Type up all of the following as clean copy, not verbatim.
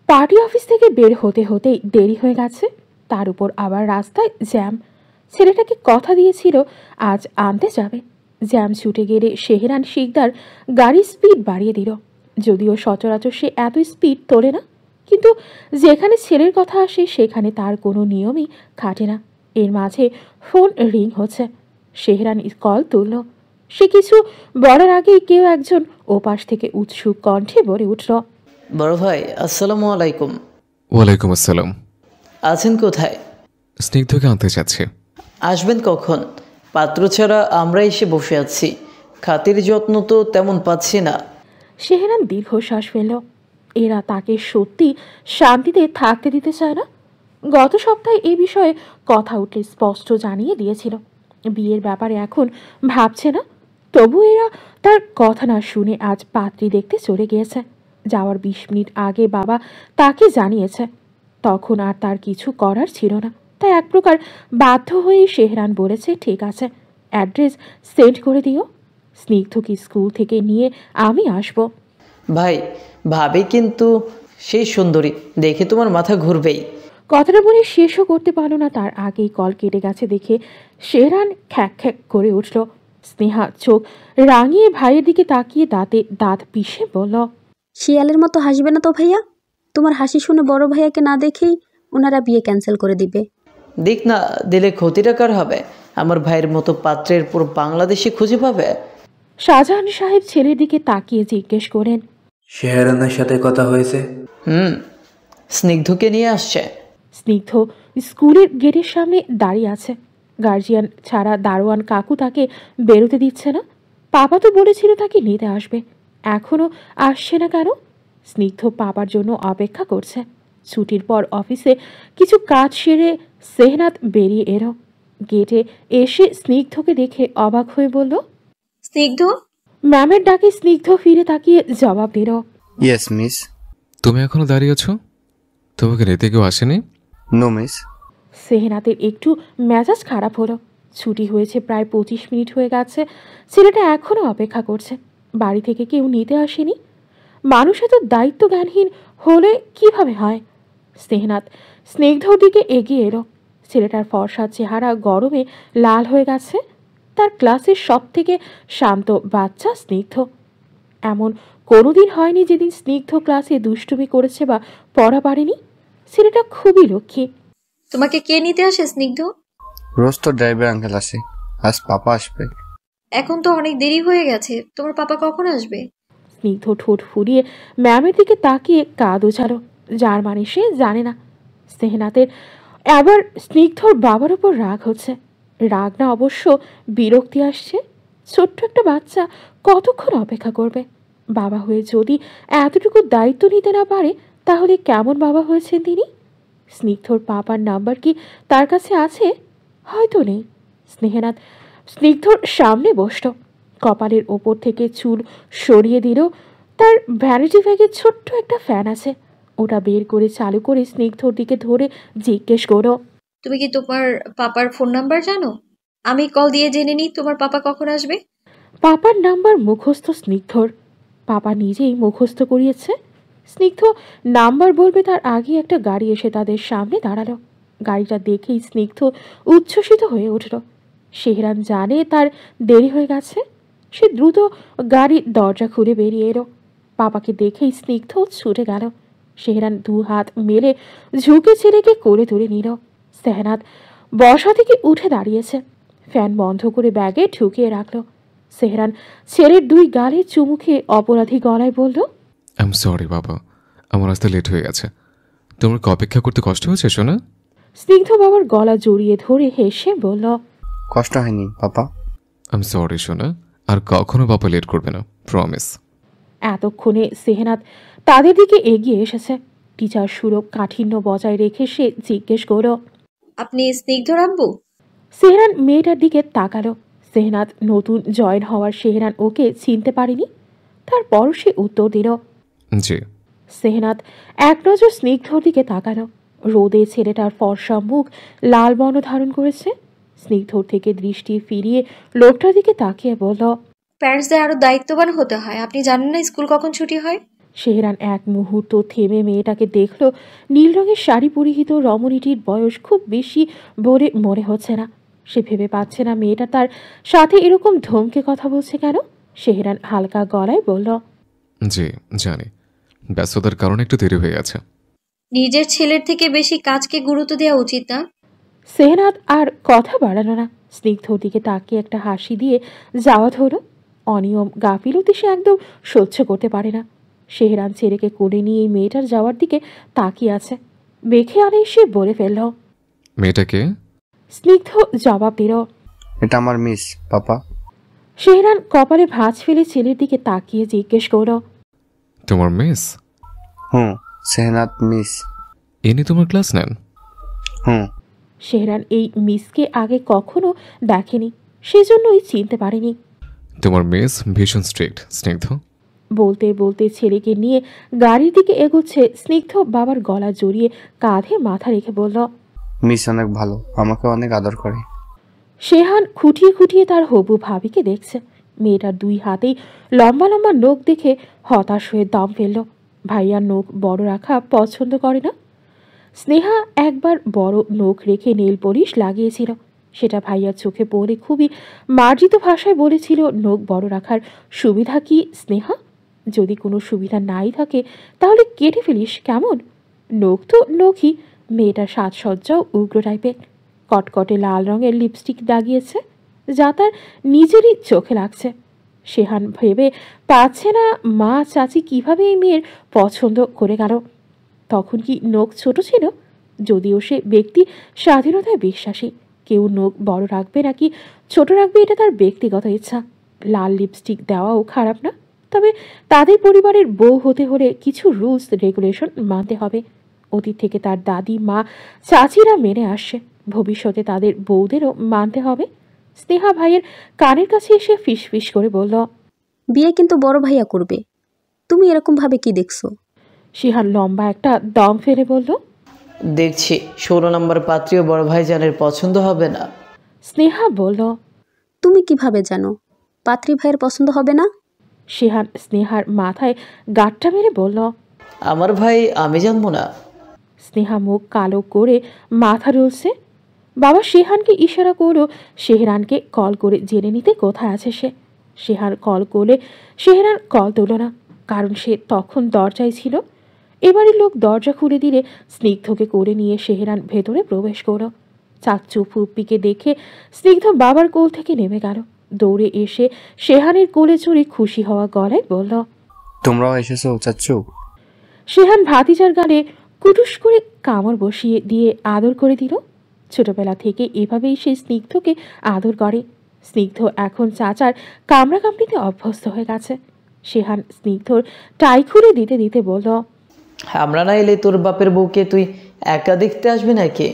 Party office থেকে বের হতে হতেই দেরি হয়ে গেছে, তার উপর আবার রাস্তায় জ্যাম। ছেলেটাকে কথা দিয়েছিল আজ আনতে যাবে। জ্যাম ছুটে গেলে শেহরান শিকদার গাড়ির স্পিড বাড়িয়ে দিল। যদিও সচরাচর সে এত স্পিড তোলে না, কিন্তু যেখানে ছেলের কথা আসে সেখানে তার কোনো নিয়মই খাটে না। এর মাঝে ফোন রিং হচ্ছে। শেহরান কল তুলল। সে কিছু বলার আগেই কেউ একজন ওপাশ থেকে উৎসুক কণ্ঠে বলে উঠল, বড় ভাই আসসালামু আলাইকুম। ওয়ালাইকুম আসসালাম। আছেন কোথায়? স্নিগ্ধকে আনতে যাচ্ছে। আসবেন কখন? পাত্র ছাড়া আমরা এসে বসে আছি, খাতির যত্ন তো তেমন পাচ্ছি না। শেহরান দীর্ঘশ্বাস ফেলল। এরা তাকে সত্যি শান্তিতে থাকতে দিতে চায় না। গত সপ্তাহে এই বিষয়ে কথা উঠলে স্পষ্ট জানিয়ে দিয়েছিল বিয়ের ব্যাপারে এখন ভাবছে না। তবু এরা তার কথা না শুনে আজ পাত্রী দেখতে চলে গিয়েছে। যাওয়ার 20 মিনিট আগে বাবা তাকে জানিয়েছে। তখন আর তার কিছু করার ছিল না, তাই এক প্রকার বাধ্য হয়ে শেহরান বলেছে, ঠিক আছে, অ্যাড্রেস সেন্ড করে দিও। স্নিগ্ধকে স্কুল থেকে নিয়ে আমি আসব। ভাই ভাবি কিন্তু সেই সুন্দরী, দেখে তোমার মাথা ঘুরবেই। কথাটা বলে শেষও করতে পারল না, তার আগেই কল কেটে গেছে দেখে শেহরান খ্যাক খ্যাক করে উঠল। স্নেহা চোখ রাঙিয়ে ভাইয়ের দিকে তাকিয়ে দাঁতে দাঁত পিষে বলল, শিয়ালের মতো হাসবে না তো ভাইয়া? তোমার হাসি শুনে বড় ভাইয়াকে না দেখেই ওনারা বিয়ে ক্যান্সেল করে দিবে। দিক না, দিলে ক্ষতিটা কার হবে? আমার ভাইয়ের মতো পাত্রের পুরো বাংলাদেশে খুঁজে পাবে। শাহজাহান সাহেব ছেলের দিকে তাকিয়ে জিজ্ঞেস করেন, শেহরানের সাথে কথা হয়েছে? স্নিগ্ধকে নিয়ে আসছে। স্নিগ্ধ স্কুলের গেটের সামনে দাঁড়িয়ে আছে। গার্জিয়ান ছাড়া দারোয়ান কাকু তাকে বেরোতে দিচ্ছে না। পাপা তো বলেছিল তাকে নিতে আসবে, এখনো আসছে না কেন? স্নিগ্ধ পাপার জন্য অপেক্ষা করছে। ছুটির পর অফিসে কিছু কাজ সেরে সেহনাত বেরিয়ে এলো। গেটে এসে স্নিগ্ধকে দেখে অবাক হয়ে বলল, স্নিগ্ধ। ম্যামের ডাকে স্নিগ্ধ ফিরে তাকিয়ে জবাব দিল, ইয়েস মিস। তুমি এখনো দাঁড়িয়ে আছো? তোমাকে নিতে কেউ আসেনি? No miss. সেহনাতের একটু মেজাজ খারাপ হলো। ছুটি হয়েছে প্রায় 25 মিনিট হয়ে গেছে, ছেলেটা এখনও অপেক্ষা করছে। বাড়ি থেকে কেউ নিতে আসেনি। মানুষ এত দায়িত্ব জ্ঞানহীন হলে কিভাবে হয়? সেহনাত স্নিগ্ধর দিকে এগিয়ে এলো। ছেলেটার ফর্সা চেহারা গরমে লাল হয়ে গেছে। তার ক্লাসের সব থেকে শান্ত বাচ্চা স্নিগ্ধ। এমন কোনোদিন হয়নি যেদিন স্নিগ্ধ ক্লাসে দুষ্টুমি করেছে বা পড়া পারেনি। ছেলেটা খুবই লক্ষ্মী। তোমাকে কে নিতে আসে স্নিগ্ধ? রোজ তো ড্রাইভার আঙ্কেল আসে, আজ পাপা আসবে। এখন তো অনেক দেরি হয়ে গেছে, তোমার পাপা কখন আসবে? স্নিগ্ধ ঠোঁট ফুলিয়ে ম্যামের দিকে তাকিয়ে কাঁদ উছালো, যার মানে সে জানে না। সেহনাতের আবার স্নিগ্ধর বাবার উপর রাগ হচ্ছে। রাগ না, অবশ্য বিরক্তি আসছে। ছোট্ট একটা বাচ্চা কতক্ষণ অপেক্ষা করবে? বাবা হয়ে যদি এতটুকু দায়িত্ব নিতে না পারে, তাহলে কেমন বাবা হয়েছেন তিনি? স্নিগ্ধর পাপার নাম্বার কি তার কাছে আছে? হয়তো নেই। স্নিগ্ধর সামনে বসল, কপালের ওপর থেকে চুল সরিয়ে দিল। তার ভ্যানিটি ব্যাগে ছোট্ট একটা ফ্যান আছে, ওটা বের করে চালু করে স্নিগ্ধর দিকে ধরে জিজ্ঞেস করো, তুমি কি তোমার পাপার ফোন নাম্বার জানো? আমি কল দিয়ে জেনে নিই তোমার পাপা কখন আসবে। পাপার নাম্বার মুখস্থ স্নিগ্ধর। পাপা নিজেই মুখস্থ করিয়েছে। স্নিগ্ধ নাম্বার বলবে তার আগে একটা গাড়ি এসে তাদের সামনে দাঁড়ালো। গাড়িটা দেখেই স্নিগ্ধ উচ্ছ্বসিত হয়ে উঠল। শেহরান জানে তার দেরি হয়ে গেছে। সে দ্রুত গাড়ির দরজা খুলে বেরিয়ে এলো। পাপাকে দেখেই স্নিগ্ধ ছুটে গেল। শেহরান 2 হাত মেলে ঝুঁকে ছেলেকে কোলে তুলে নিল। সেহনাত বসা থেকে উঠে দাঁড়িয়েছে, ফ্যান বন্ধ করে ব্যাগে ঢুকিয়ে রাখলো। সেহরান ছেলের 2 গালে চুমু খেয়ে অপরাধী গলায় বলল, আই এম সরি বাবা, আমার আসতে লেট হয়ে গেছে। তোমার কি অপেক্ষা করতে কষ্ট হয়েছে শোনা? স্নিগ্ধ বাবার গলা জড়িয়ে ধরে হেসে বলল, কষ্ট হয়নি পাপা। আই এম সরি শোনা, আর কখনো বাবা লেট করবে না, প্রমিস। এতক্ষণে সেহনাত তাদের দিকে এগিয়ে এসেছে। টিচার সুরভ কাঠিন্য বজায় রেখে সে জিজ্ঞেস করল, আপনি স্নিগ্ধর আব্বু? সেহরান মেয়েটার দিকে তাকালো। সেহনাত নতুন জয়েন হওয়ার শেহরান ওকে চিনতে পারেনি। তারপরও সে উত্তর দিল, জি। সেহনাত এক নজর স্নিগ্ধর দিকে তাকালো। রোদে ছেলেটার ফর্সা মুখ লাল বর্ণ ধারণ করেছে। স্নিগ্ধর থেকে দৃষ্টি ফিরিয়ে লোকটার দিকে তাকিয়ে বলল, প্যারেন্টসদের আরো দায়িত্ববান হতে হয়। আপনি জানেন না স্কুল কখন ছুটি হয়? শেহরান এক মুহূর্ত থেমে মেয়েটাকে দেখল। নীল রঙের শাড়ি পরিহিত রমণীটির বয়স খুব বেশি বলে মনে হচ্ছে না। সে ভেবে পাচ্ছে না মেয়েটা তার সাথে এরকম ধমকে কথা বলছে কেন। শেহরান হালকা গলায় বলল, জি জানি, ব্যস্ততার কারণে একটু দেরি হয়ে গেছে। নিজের ছেলের থেকে বেশি কাজকে গুরুত্ব দেওয়া উচিত না? সেহনাত আর কথা বাড়ালো না, স্নিগ্ধর দিকে তাকিয়ে একটা হাসি দিয়ে যাওয়া ধরো। অনিয়ম গাফিলতি সে একদম সহ্য করতে পারে না। শেহরান ছেলেকে কোলে নিয়ে এই মেয়েটার যাওয়ার দিকে তাকিয়ে আছে। বেখে আনে সে বলে ফেলল। মেয়েটাকে? স্নিগ্ধ জবাব দিল, এটা আমার মিস পাপা। শেহরান কপালে ভাঁজ ফেলে ছেলের দিকে তাকিয়ে জিজ্ঞেস করল, তোমার মিস? হুম, সেহনাত মিস। ইনি তোমার ক্লাস নেন? হুম। শেহরান এই মিসকে আগে কখনো দেখেনি, সেজন্যই চিনতে পারেনি। তোমার মিস ভীষণ স্ট্রিক্ট স্নিগ্ধ। বলতে বলতে ছেলেকে নিয়ে গাড়ির দিকে এগোচ্ছে। স্নিগ্ধ বাবার গলা জড়িয়ে কাঁধে মাথা রেখে বলল, মিস অনেক ভালো, আমাকে অনেক আদর করে। শেহান খুঁটিয়ে খুঁটিয়ে তার হবু ভাবিকে দেখছে। মেয়েটার দুই হাতেই লম্বা লম্বা নখ দেখে হতাশ হয়ে দম ফেলল। ভাইয়ার নখ বড় রাখা পছন্দ করে না। স্নেহা একবার বড় নখ রেখে নেল পলিশ লাগিয়েছিল, সেটা ভাইয়ার চোখে পড়ে খুবই মার্জিত ভাষায় বলেছিল, নখ বড় রাখার সুবিধা কি স্নেহা? যদি কোনো সুবিধা নাই থাকে তাহলে কেটে ফেলিস কেমন? নখ তো নখই। মেয়েটার সাজসজ্জাও উগ্র টাইপের। কটকটে লাল রঙের লিপস্টিক দাগিয়েছে, যা তার নিজেরই চোখে লাগছে। শেহান ভেবে পাচ্ছে না মা চাচি কিভাবে এই মেয়ের পছন্দ করে গেল। তখন কি নখ ছোট ছিল? যদিও সে ব্যক্তি স্বাধীনতায় বিশ্বাসী, কেউ নখ বড় রাখবে নাকি ছোট রাখবে এটা তার ব্যক্তিগত ইচ্ছা। লাল লিপস্টিক দেওয়াও খারাপ না, তবে তাদের পরিবারের বউ হতে হলে কিছু রুলস রেগুলেশন মানতে হবে। অতীত থেকে তার দাদি মা চাচিরা মেনে আসছে, ভবিষ্যতে তাদের বউদেরও মানতে হবে। স্নেহা ভাইয়ের কানের কাছে এসে ফিস ফিস করে বলল, বিয়ে কিন্তু বড় ভাইয়া করবে, তুমি এরকম ভাবে কি দেখছো? শিহান লম্বা একটা দম ফেলে বলল, দেখছি 16 নম্বর পাত্রীয় বড় ভাইজানের পছন্দ হবে না। স্নেহা বলল, তুমি কিভাবে জানো পাত্রী ভাইয়ের পছন্দ হবে না? শিহান স্নেহার মাথায় গাঁটটা মেরে বলল, আমার ভাই আমি জানবো না। স্নেহা মুখ কালো করে মাথা রুলছে। বাবা শেহানকে ইশারা করলো শেহরানকে কল করে জেনে নিতে কোথায় আছে সে। শেহান কল করলে শেহরান কল তুলল না, কারণ সে তখন দরজায় ছিল। এবারে লোক দরজা খুলে দিলে স্নিগ্ধকে করে নিয়ে শেহরান ভেতরে প্রবেশ করল। চাচ্চু ফুপ্পিকে দেখে স্নিগ্ধ বাবার কোল থেকে নেমে গেল। দৌড়ে এসে শেহানের কোলে চড়ে খুশি হওয়া গলায় বলল, তোমরাও এসেছো চাচ্চু? শেহান ভাতিজার গালে কুটুস করে কামড় বসিয়ে দিয়ে আদর করে দিল। ছোটবেলা থেকে এভাবেই সে স্নিগ্ধকে আদর করে। স্নিগ্ধ এখন চাচার কামড়া কামড়িতে অভ্যস্ত হয়ে গেছে। শেহান স্নিগ্ধর টাই খুলে দিতে দিতে বলল, আমরা না এলে তোর বাপের বউকে তুই একা দেখতে আসবি নাকি?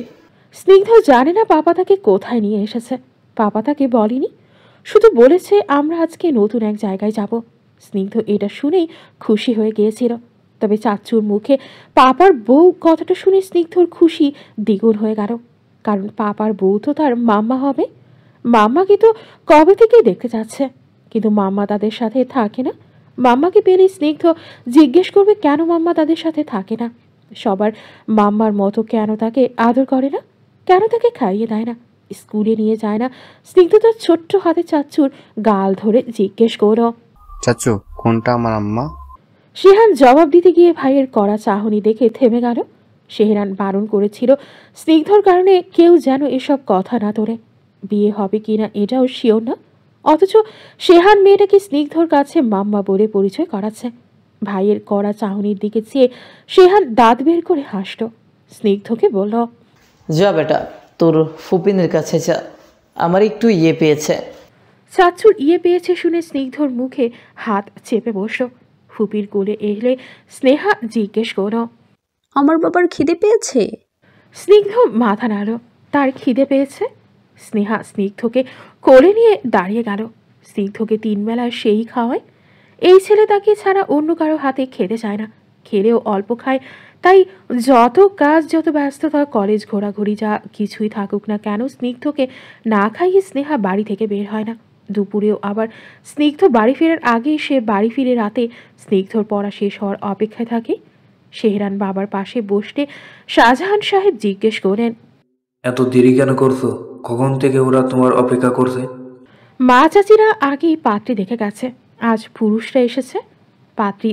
স্নিগ্ধ জানে না পাপা তাকে কোথায় নিয়ে এসেছে। পাপা তাকে বলেনি, শুধু বলেছে আমরা আজকে নতুন এক জায়গায় যাব। স্নিগ্ধ এটা শুনেই খুশি হয়ে গিয়েছিল। তবে চাচ্চুর মুখে পাপার বউ কথাটা শুনে স্নিগ্ধর খুশি দ্বিগুণ হয়ে গেল, কারণ পাপার বউ তো তার মাম্মা হবে। মাম্মাকে তো কবে থেকেই দেখতে যাচ্ছে, কিন্তু মাম্মা তাদের সাথে থাকে না। মাম্মাকে পেলে স্নিগ্ধ জিজ্ঞেস করবে কেন মাম্মা তাদের সাথে থাকে না, সবার মাম্মার মতো কেন তাকে আদর করে না, কেন তাকে খাইয়ে দেয় না, স্কুলে নিয়ে যায় না। স্নিগ্ধ তার ছোট্ট হাতে চাচ্চুর গাল ধরে জিজ্ঞেস করল, চাচ্চু কোনটা আমার আম্মা? শেহান জবাব দিতে গিয়ে ভাইয়ের কড়া চাহনি দেখে থেমে গেল। শেহরান বারণ করেছিল স্নিগ্ধর কারণে কেউ যেন এসব কথা না তোলে। বিয়ে হবে কিনা এটাও শিওর না, অথচ শেহান মেয়েটাকে স্নিগ্ধর কাছে মাম্মা বলে পরিচয় করাচ্ছে। ভাইয়ের কড়া চাহনির দিকে চেয়ে শেহান দাঁত বের করে হাসল। স্নিগ্ধকে বলল, যা বেটা তোর ফুপিনের কাছে যা, আমার একটু পেয়েছে। চাচ্চুর পেয়েছে শুনে স্নিগ্ধর মুখে হাত চেপে বসল। ফুপির কোলে এলে স্নেহা জিজ্ঞেস করল, আমার বাবার খিদে পেয়েছে? স্নিগ্ধ মাথা নাড়ল, তার খিদে পেয়েছে। স্নেহা স্নিগ্ধকে কোলে নিয়ে দাঁড়িয়ে গেল। স্নিগ্ধকে 3 বেলা সেই খাওয়ায়। এই ছেলে তাকে ছাড়া অন্য কারো হাতে খেতে চায় না, খেলেও অল্প খায়। তাই যত কাজ যত ব্যস্ততা কলেজ ঘোরাঘুরি যা কিছুই থাকুক না কেন, স্নিগ্ধকে না খাইয়ে স্নেহা বাড়ি থেকে বের হয় না। দুপুরেও আবার স্নিগ্ধ বাড়ি ফেরার আগে সে বাড়ি ফিরে রাতে স্নিগ্ধর পড়া শেষ হওয়ার অপেক্ষায় থাকে। শেহরান বাবার পাশে বসতে শাহজাহান সাহেব জিজ্ঞেস করেন, এত দেরি কেন করছো? কখন থেকে ওরা তোমার অপেক্ষা করছে? মা চাচিরা আগেই পাত্রী দেখে গেছে, আজ পুরুষরা এসেছে। পাত্রী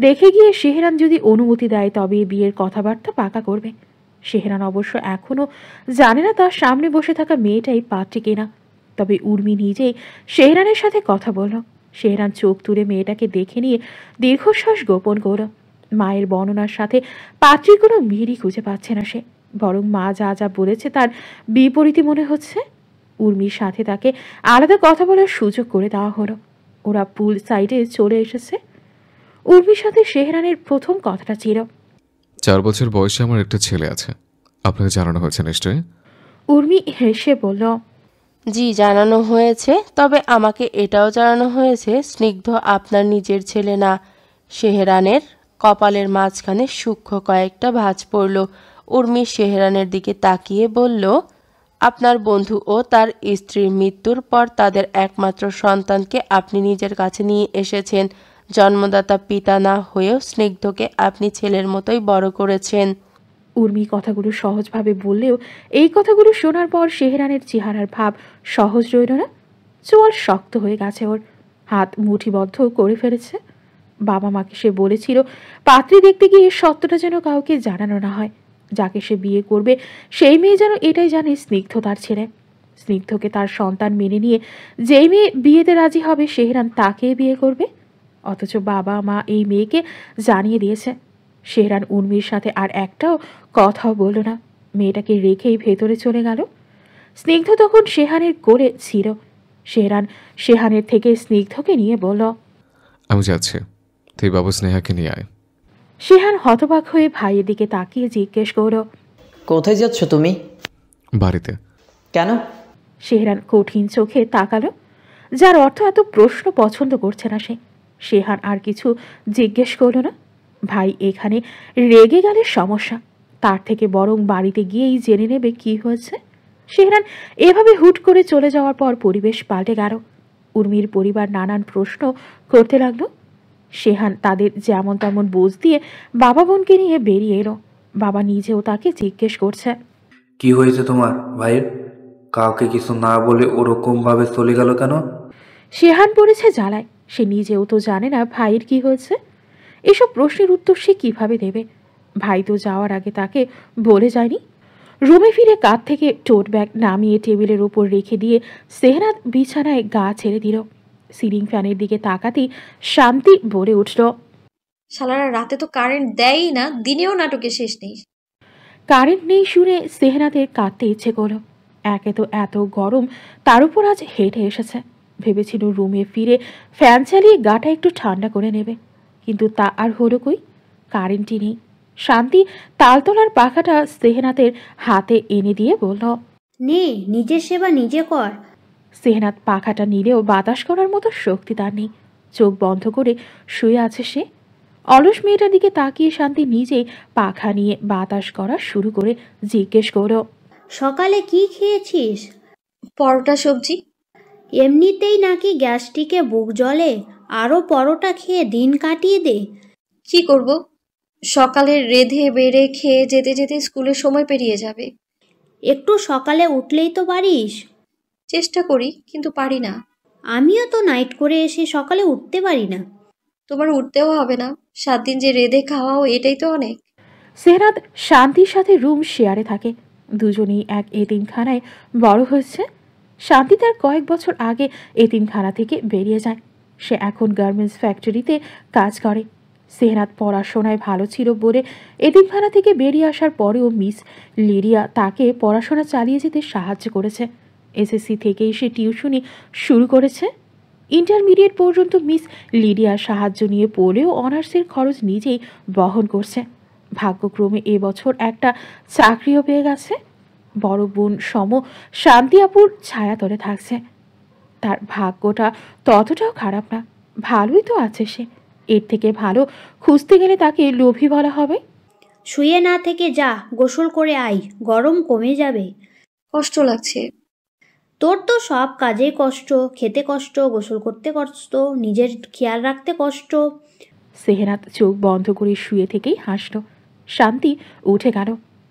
দেখে গিয়ে শেহরান যদি অনুমতি দেয় তবে বিয়ের কথাবার্তা পাকা করবে। শেহরান অবশ্য এখনো জানে না তার সামনে বসে থাকা মেয়েটাই পাত্রী কিনা। তবে উর্মি নিজেই শেহরানের সাথে কথা বলল। শেহরান চোখ তুলে মেয়েটাকে দেখে নিয়ে দীর্ঘশ্বাস গোপন করল। মায়ের বর্ণনার সাথে পাত্রীর কোনো মিলই খুঁজে পাচ্ছে না সে, বরং মা যা যা বলেছে তার বিপরীতে মনে হচ্ছে। উর্মির সাথে তাকে আলাদা কথা বলার সুযোগ করে দেওয়া হলো। ওরা পুল সাইডে চলে এসেছে। উর্মির সাথে শেহরানের প্রথম কথাটা ছিল, 4 বছর বয়সে আমার একটা ছেলে আছে, আপনাকে জানানো হয়েছে নিশ্চয়ই? উর্মি হেসে বলল, জি জানানো হয়েছে, তবে আমাকে এটাও জানানো হয়েছে স্নিগ্ধ আপনার নিজের ছেলে না। শেহরানের কপালের মাঝখানে সূক্ষ্ম কয়েকটা ভাঁজ পড়ল। উর্মি শেহরানের দিকে তাকিয়ে বলল, আপনার বন্ধু ও তার স্ত্রীর মৃত্যুর পর তাদের একমাত্র সন্তানকে আপনি নিজের কাছে নিয়ে এসেছেন। জন্মদাতা পিতা না হয়েও স্নিগ্ধকে আপনি ছেলের মতোই বড় করেছেন। উর্মি কথাগুলো সহজভাবে বললেও এই কথাগুলো শোনার পর শেহরানের চেহারার ভাব সহজ রইল না। চোয়াল শক্ত হয়ে গেছে, ওর হাত মুঠিবদ্ধ করে ফেলেছে। বাবা মাকে সে বলেছিল পাত্রী দেখতে গিয়ে সত্যটা যেন কাউকে জানানো না হয়। যাকে সে বিয়ে করবে সেই মেয়ে যেন এটাই জানে স্নিগ্ধ তার ছেলে। স্নিগ্ধকে তার সন্তান মেনে নিয়ে যেই মেয়ে বিয়েতে রাজি হবে শেহরান তাকে বিয়ে করবে। অথচ বাবা মা এই মেয়েকে জানিয়ে দিয়েছে। শেহরান উর্মির সাথে আর একটাও কথাও বলল না, মেয়েটাকে রেখেই ভেতরে চলে গেল। স্নিগ্ধ তখন শেহানের কোলে ছিল। শেহানের থেকে স্নিগ্ধকে নিয়ে বলল, আমি যাচ্ছি, তুই বাবু স্নেহাকে নিয়ে আয়। শেহান হতবাক হয়ে ভাইয়ের দিকে তাকিয়ে জিজ্ঞেস করল, কোথায় যাচ্ছ তুমি? বাড়িতে। কেন? শেহরান কঠিন চোখে তাকালো, যার অর্থ এত প্রশ্ন পছন্দ করছে না সে। শেহান আর কিছু জিজ্ঞেস করল না। ভাই এখানে রেগে গেলে সমস্যা, তার থেকে বরং বাড়িতে গিয়েই জেনে নেবে কি হয়েছে। শেহরান এভাবে হুট করে চলে যাওয়ার পর পরিবেশ পাল্টে গেল। উর্মির পরিবার নানান প্রশ্ন করতে লাগলো। শেহান তাদের যেমন তেমন বোঝ দিয়ে বাবা বোনকে নিয়ে বেরিয়ে এলো। বাবা নিজেও তাকে জিজ্ঞেস করছে, কি হয়েছে তোমার ভাইয়ের? কাউকে কিছু না বলে ওরকম ভাবে চলে গেল কেন? শেহান পড়েছে জ্বালায়, সে নিজেও তো জানে না ভাইয়ের কি হয়েছে। এসব প্রশ্নের উত্তর সে কিভাবে দেবে? ভাই তো যাওয়ার আগে তাকে বলে যায়নি। রুমে ফিরে কাঁধ থেকে টোট ব্যাগ নামিয়ে টেবিলের ওপর রেখে দিয়ে সেহরাত বিছানায় গা ছেড়ে দিল। সিলিং ফ্যানের দিকে তাকাতেই শান্তি বলে উঠল, শালারা রাতে তো কারেন্ট দেয়ই না, দিনেও নাটকে শেষ নেই। কারেন্ট নেই শুনে সেহরাতের কাঁদতে ইচ্ছে করল। একে তো এত গরম, তার উপর আজ হেঁটে এসেছে। ভেবেছিল রুমে ফিরে ফ্যান চালিয়ে গাটা একটু ঠান্ডা করে নেবে, কিন্তু তা আর হলো কই, কারেন্টই নেই। শান্তি তালতলার পাখাটা সেহনাতের হাতে এনে দিয়ে বলল, নে, নিজের সেবা নিজে কর। সেহনাত পাখাটা নিলেও বাতাস করার মতো শক্তি তার নেই। চোখ বন্ধ করে শুয়ে আছে সে। অলস মেয়েটার দিকে তাকিয়ে শান্তি নিজেই পাখা নিয়ে বাতাস করা শুরু করে জিজ্ঞেস করল, সকালে কি খেয়েছিস? পরোটা সবজি। এমনিতেই নাকি গ্যাস্ট্রিকে বুক জ্বলে, আরও পরোটা খেয়ে দিন কাটিয়ে দে। কি করব, সকালে রেধে বেড়ে খেয়ে যেতে যেতে স্কুলের সময় পেরিয়ে যাবে। একটু সকালে উঠলেই তো পারিস। চেষ্টা করি, কিন্তু পারি না। আমিও তো নাইট করে এসে সকালে উঠতে পারি না। তোমার উঠতেও হবে না, 7 দিন যে রেধে খাওয়াও এটাই তো অনেক। সেহরাত শান্তির সাথে রুম শেয়ারে থাকে। দুজনেই এক এতিমখানায় বড় হয়েছে। শান্তি তার কয়েক বছর আগে এতিমখানা থেকে বেরিয়ে যায়। সে এখন গার্মেন্টস ফ্যাক্টরিতে কাজ করে। সেহরাত পড়াশোনায় ভালো ছিল বলে এতিমখানা থেকে বেরিয়ে আসার পরেও মিস লিডিয়া তাকে পড়াশোনা চালিয়ে যেতে সাহায্য করেছে। এসএসসি থেকেই সে টিউশনি শুরু করেছে। ইন্টারমিডিয়েট পর্যন্ত মিস লিডিয়ার সাহায্য নিয়ে পড়লেও অনার্সের খরচ নিজেই বহন করছে। ভাগ্যক্রমে এবছর একটা চাকরিও পেয়ে গেছে। বড় বোন সম শান্তি আপুর ছায়াতলে থাকছে। তার ভাগ্যটা ততটাও খারাপ না, ভালোই তো আছে সে। এর থেকে ভালো খুঁজতে গেলে তাকে লোভী বলা হবে। শুয়ে না থেকে যা, গোসল করে আয়, গরম কমে যাবে। কষ্ট লাগছে। তোর তো সব কাজে কষ্ট, খেতে কষ্ট, গোসল করতে কষ্ট, নিজের খেয়াল রাখতে কষ্ট। সেহেনাত চোখ বন্ধ করে শুয়ে থেকেই হাসল। শান্তি উঠে গেল।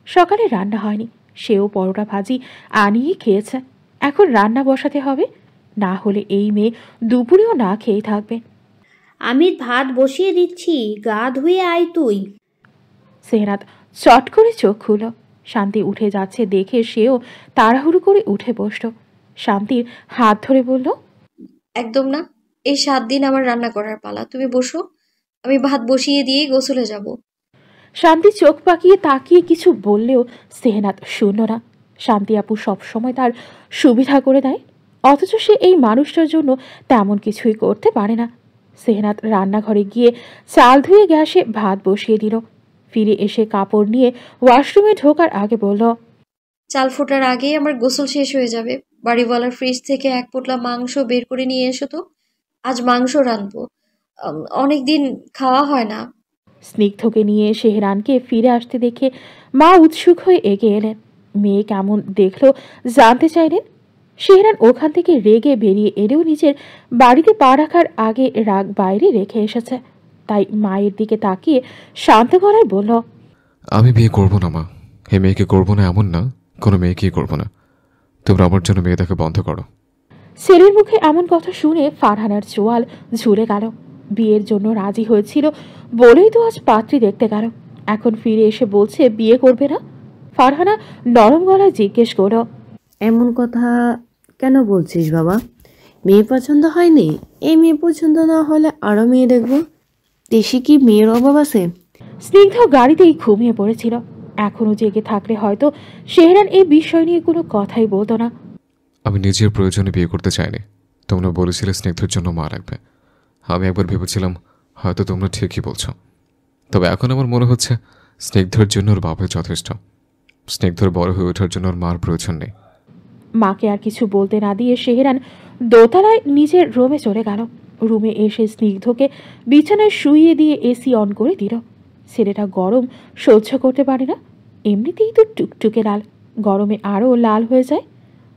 সকালে রান্না হয়নি, সেও পরোটা ভাজি আনিয়ে খেয়েছে। এখন রান্না বসাতে হবে, না হলে এই মেয়ে দুপুরেও না খেয়েই থাকবে। আমি ভাত বসিয়ে দিচ্ছি, গা ধুয়ে আয় তুই। সেহেনাত চট করে চোখ খুলল। শান্তি উঠে যাচ্ছে দেখে সেও তাড়াহুড়ো করে উঠে বসল। শান্তির হাত ধরে বলল, একদম না, এই 7 দিন আমার রান্না করার পালা। তুমি বসো, আমি ভাত বসিয়ে দিয়েই গোসলে যাব। শান্তি চোখ পাকিয়ে তাকিয়ে কিছু বললেও সেহেনাত শুনল না। শান্তি আপু সবসময় তার সুবিধা করে দেয়, অথচ সে এই মানুষটার জন্য তেমন কিছুই করতে পারে না। সেহেনাত রান্নাঘরে গিয়ে চাল ধুয়ে গ্যাসে ভাত বসিয়ে দিল। ফিরে এসে কাপড় নিয়ে ওয়াশরুমে ঢোকার আগে বলল, চাল ফোটার আগেই আমার গোসল শেষ হয়ে যাবে। বাড়িওয়ালার ফ্রিজ থেকে 1 পোটলা মাংস বের করে নিয়ে এসো তো, আজ মাংস রাঁধবো। অনেকদিন খাওয়া হয় না। স্নিগ্ধকে নিয়ে শেহরানকে ফিরে আসতে দেখে মা উৎসুক হয়ে এগিয়ে এলেন। মেয়ে কেমন দেখলো জানতে চাইলেন। শেহরান ওখান থেকে রেগে বেরিয়ে এলেও নিজের বাড়িতে পা রাখার আগে রাগ বাইরে রেখে এসেছে। তাই মায়ের দিকে তাকিয়ে শান্ত গলায় বলল, আমি বিয়ে করব না মা। এই মেয়েকে করব না এমন না, কোনো মেয়েকেই করব না। তোমরা আমার জন্য মেয়ে দেখা বন্ধ করো। ছেলের মুখে এমন কথা শুনে ফারহানার চোয়াল ঝুলে গেল। বিয়ের জন্য রাজি হয়েছিল বলেই তো আজ পাত্রী দেখতে গেল, এখন ফিরে এসে বলছে বিয়ে করবে না। ফারহানা নরম গলায় জিজ্ঞেস করল, এমন কথা কেন বলছিস বাবা? মেয়ে পছন্দ হয়নি? এই মেয়ে পছন্দ না হলে আরও মেয়ে দেখব। দেশে কি মেয়ের অভাব আছে? স্নিগ্ধ গাড়িতেই ঘুমিয়ে পড়েছিল। এখনো জেগে থাকলে হয়তো শেহরান এই বিষয় নিয়ে কোনো কথাই বলতো না। আমি নিজের প্রয়োজনে বিয়ে করতে চাইনি। তোমরা বলেছিলে স্নিগ্ধের জন্য মা রাখবে। আমি একবার ভেবেছিলাম হয়তো তোমরা ঠিকই বলছো, তবে এখন আমার মনে হচ্ছে স্নিগ্ধের জন্য ওর বাবাই যথেষ্ট। স্নিগ্ধর বড় হয়ে ওঠার জন্য ওর মার প্রয়োজন নেই। মাকে আর কিছু বলতে না দিয়ে শেহরান দোতলায় নিজের রুমে চলে গেল। রুমে এসে স্নিগ্ধকে বিছানায় শুইয়ে দিয়ে এসি অন করে দিল। ছেলেটা গরম সহ্য করতে পারে না, এমনিতেই তো টুকটুকে লাল, গরমে আরও লাল হয়ে যায়।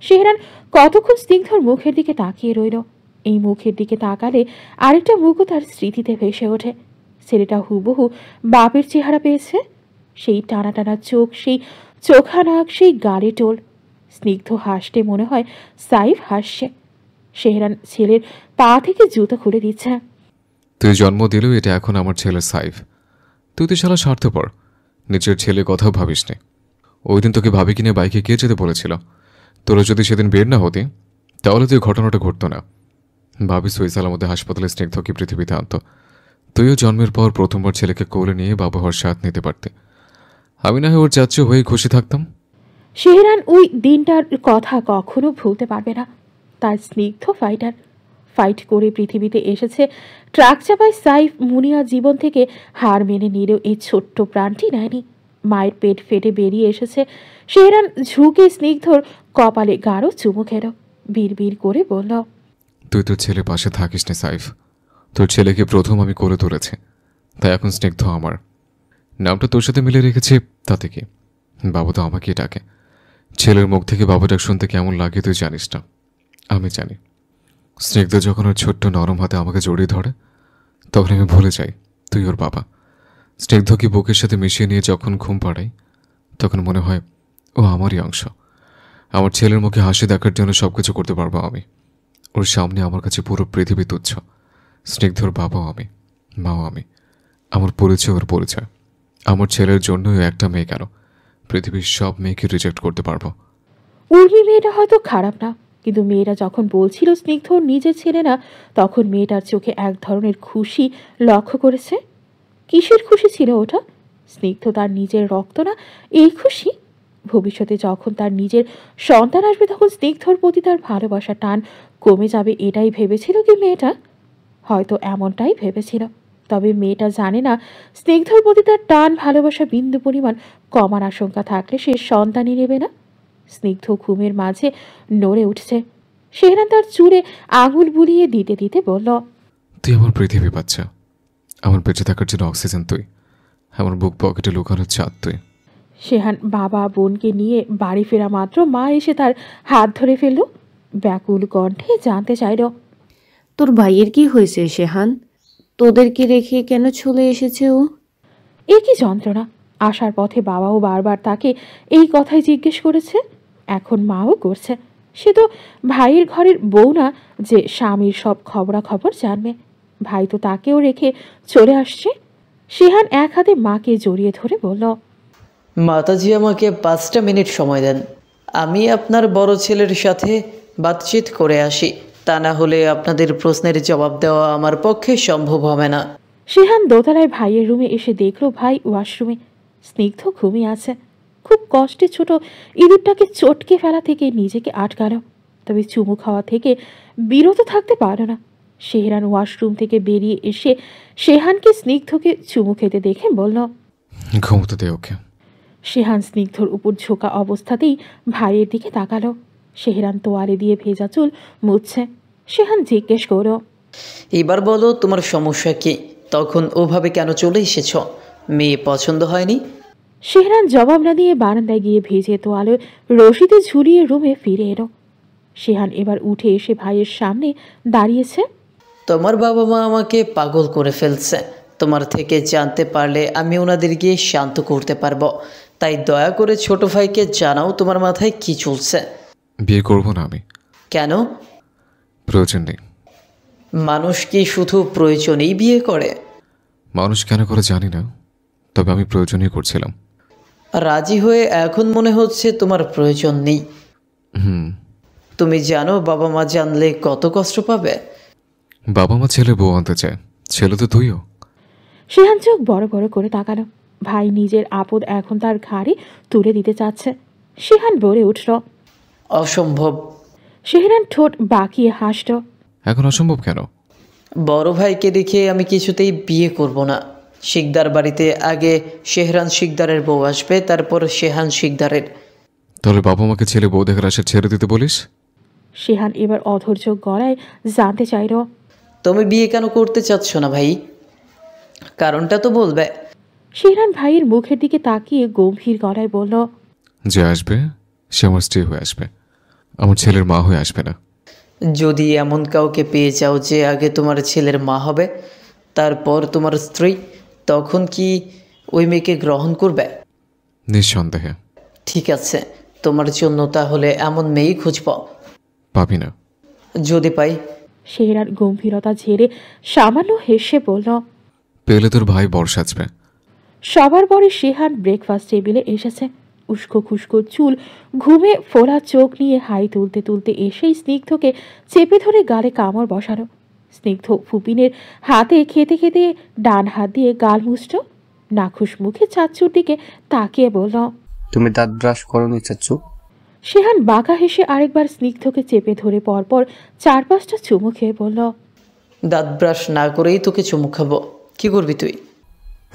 শেহরান কতক্ষণ স্নিগ্ধর মুখের দিকে তাকিয়ে রইল। এই মুখের দিকে তাকালে আরেকটা মুখও তার স্মৃতিতে ভেসে ওঠে। ছেলেটা হুবহু বাপের চেহারা পেয়েছে, সেই টানা টানা চোখ, সেই চোখা নাক, সেই গালে টোল। স্নিগ্ধ হাসতে মনে হয় সাইফ হাসছে। শেহরান ছেলের পা থেকে জুতো খুলে দিচ্ছে। তুই জন্ম দিলেও এটা এখন আমার ছেলের সাইফ। তুই তো শালা স্বার্থপর, নিজের ছেলের কথাও ভাবিস নে। ওই দিন তোকে ভাবি কিনে বাইকে কে যেতে বলেছিল? তোরা যদি সেদিন বের না হতি তাহলে তুই ঘটনাটা ঘটতো না। ভাবি সুইসালার মধ্যে হাসপাতালে স্নিগ্ধকে পৃথিবীতে আনত। তুইও জন্মের পর প্রথমবার ছেলেকে কোলে নিয়ে বাবা হওয়ার স্বাদ নিতে পারতে। আমি না হয় ওর চাচ্চু হয়ে খুশি থাকতাম। শেহরান ওই দিনটার কথা কখনো ভুলতে পারবে না। তার স্নিগ্ধ ফাইট করে পৃথিবীতে এসেছে। ট্রাক চাপায় সাইফ মুনিয়া জীবন থেকে হার মেনে নিলেও এই ছোট্ট প্রাণটি নেয়নি। মায়ের পেট ফেটে বেরিয়ে এসেছে। শেহরান ঝুঁকে স্নিগ্ধর কপালে গাঢ় চুমু খেল। বিড় করে বলল, তুই তোর ছেলে পাশে থাকিস না সাইফ। তোর ছেলেকে প্রথম আমি কোলে তুলেছি, তাই এখন স্নিগ্ধ আমার। নামটা তোর সাথে মিলে রেখেছি, তাতে কি? বাবা তো আমাকেই ডাকে। ছেলের মুখ থেকে বাবা ডাক শুনতে কেমন লাগে তুই জানিস না, আমি জানি। স্নিগ্ধ যখন ওর ছোট্ট নরম হাতে আমাকে জড়িয়ে ধরে তখন আমি ভুলে যাই তুই ওর বাবা। স্নিগ্ধকে বুকের সাথে মিশিয়ে নিয়ে যখন ঘুম পাড়াই তখন মনে হয় ও আমারই অংশ। আমার ছেলের মুখে হাসি দেখার জন্য সবকিছু করতে পারবো আমি। ওর সামনে আমার কাছে পুরো পৃথিবী তুচ্ছ। স্নিগ্ধর বাবাও আমি, মাও আমি। আমার পরিচয় ওর পরিচয়। আমার ছেলের জন্যই একটা মেয়ে কেন, পৃথিবীর সব মেয়েকে রিজেক্ট করতে পারবো। উর্মি মেয়েটা হয়তো খারাপ না, কিন্তু মেয়েরা যখন বলছিল স্নিগ্ধ নিজের ছেলে না, তখন মেয়েটার চোখে এক ধরনের খুশি লক্ষ্য করেছে। কিসের খুশি ছিল ওটা? স্নিগ্ধ তার নিজের রক্ত না, এই খুশি? ভবিষ্যতে যখন তার নিজের সন্তান আসবে তখন স্নিগ্ধর প্রতি তার ভালোবাসা টান কমে যাবে, এটাই ভেবেছিল কি মেয়েটা? হয়তো এমনটাই ভেবেছিল। তবে মেয়েটা জানে না স্নিগ্ধর প্রতি তার টান ভালোবাসা বিন্দু পরিমাণ কমার আশঙ্কা থাকলে সে সন্তানই নেবে না। স্নিগ্ধ ঘুমের মাঝে নড়ে উঠছে। শেহরান তার চুলে আঙুল বুলিয়ে দিতে দিতে বলল, তুই আমার পৃথিবী বাচ্চা, আমার বেঁচে থাকার জন্য অক্সিজেন তুই, আমার বুক পকেটে লুকানোর চাঁদ তুই। শেহান বাবা বোনকে নিয়ে বাড়ি ফেরা মাত্র মা এসে তার হাত ধরে ফেলল। ব্যাকুল কণ্ঠে জানতে চাইল। তোর ভাইয়ের কি হয়েছে শেহান? তোদেরকে রেখে কেন চলে এসেছে ও? এ কি যন্ত্রণা! আসার পথে বাবাও বারবার তাকে এই কথাই জিজ্ঞেস করেছে, এখন মাও করছে। সে তো ভাইয়ের ঘরের বউ না যে স্বামীর সব খবরাখবর জানবে। ভাই তো তাকেও রেখে চলে আসছে। শেহান এক হাতে মাকে জড়িয়ে ধরে বলল, মাতাজি আমাকে 5টা মিনিট সময় দেন, আমি আপনার বড় ছেলের সাথে বাতচিত করে আসি, তা না হলে আপনাদের প্রশ্নের জবাব দেওয়া আমার পক্ষে সম্ভব হবে না। শেহান দোতলায় ভাইয়ের রুমে এসে দেখল ভাই ওয়াশরুমে। স্নিগ্ধ ঘুমিয়ে আছে। খুব কষ্টে ছোট ইঁদুরটাকে চটকে ফেলা থেকে নিজেকে আটকাল, তবে চুমু খাওয়া থেকে বিরত থাকতে পারল না। শেহরান ওয়াশরুম থেকে বেরিয়ে এসে শেহানকে স্নিগ্ধকে চুমু খেতে দেখে বলল, ঘুমোতে দে ওকে। শেহান স্নিগ্ধর উপর ঝোঁকা অবস্থাতেই ভাইয়ের দিকে তাকালো। শেহরান তোয়ালে দিয়ে ভেজা চুল মুছছে। শেহান জিজ্ঞেস করল, এবার বলো তোমার সমস্যা কি? তখন ওভাবে কেন চলে এসেছ? মেয়ে পছন্দ হয়নি? শেহরান জবাব না দিয়ে বারান্দায় গিয়ে ভেজে তোয়ালে রশিতে ঝুলিয়ে রুমে ফিরে এলো। শেহান এবার উঠে এসে ভাইয়ের সামনে দাঁড়িয়েছে। তোমার বাবা মা আমাকে পাগল করে ফেলছে, তোমার থেকে জানতে পারলে আমি ওনাদের গিয়ে শান্ত করতে পারবো। তাই দয়া করে ছোট ভাইকে জানাও তোমার মাথায় কি চলছে। বিয়ে করব না আমি। কেন? প্রয়োজন নেই। মানুষ কি শুধু প্রয়োজনেই বিয়ে করে? মানুষ কেন করে জানি না, তবে আমি প্রয়োজনই করছিলাম। রাজি হয়ে এখন মনে হচ্ছে তোমার প্রয়োজন নেই। তুমি জানো বাবা মা জানলে কত কষ্ট পাবে? বাবা মা ছেলে বউ আনতে চায়, ছেলে তো তুইও। শেহান চোখ বড় বড় করে তাকালো। ভাই নিজের আপদ এখন তার ঘাড়ে তুলে দিতে চাচ্ছে। শেহান বলে উঠল, অসম্ভব। শেহরান ঠোঁট বাঁকিয়ে হাসল। এখন অসম্ভব কেন? বড় ভাইকে দেখে আমি কিছুতেই বিয়ে করব না। শিকদার বাড়িতে আগে শেহরান শিকদারের বউ আসবে, তারপর শেহান শিকদারের। তাহলে বাবা মাকে ছেলে বউ দেখার আশা ছেড়ে দিতে বলিস? শেহান এবার অধৈর্য গলায় জানতে চাইল, তুমি বিয়ে কেন করতে চাচ্ছ না ভাই? কারণটা তো বলবে। শেহরান ভাইয়ের মুখের দিকে তাকিয়ে গম্ভীর গলায় বলল, যে আসবে সে আমার স্ত্রী হয়ে আসবে, আমার ছেলের মা হয়ে আসবে না। যদি এমন কাউকে পেয়ে যাও যে আগে তোমার ছেলের মা হবে, তারপর তোমার স্ত্রী, তখন কি ওই মেয়েকে গ্রহণ করবে? নিঃসন্দেহে। ঠিক আছে, তোমার জন্য তাহলে এমন মেয়েই খুঁজব। পাবি না। যদি পাই? শেহরান গম্ভীরতা ঝেড়ে সামান্য হেসে বলল, পেলে তোর ভাই বর সাজবে। সবার পরে শেহান ব্রেকফাস্ট টেবিলে এসেছে। উস্কো খুস্কো চুল, ঘুমে ফোলা চোখ নিয়ে হাই তুলতে তুলতে এসেই স্নিগ্ধকে চেপে ধরে গালে কামড় বসানো। স্নিগ্ধ ফুপিনের হাতে খেতে খেতে ডান হাত দিয়ে গাল মুছল। নাখুশ মুখে চাচ্চুর দিকে তাকিয়ে বলল, তুমি দাঁত ব্রাশ করোনি চাচ্চু? শেহান বাঁকা হেসে আরেকবার স্নিগ্ধকে চেপে ধরে পরপর 4-5টা চুমু খেয়ে বলল, দাঁত ব্রাশ না করেই তোকে চুমু খাবো। কি করবি তুই?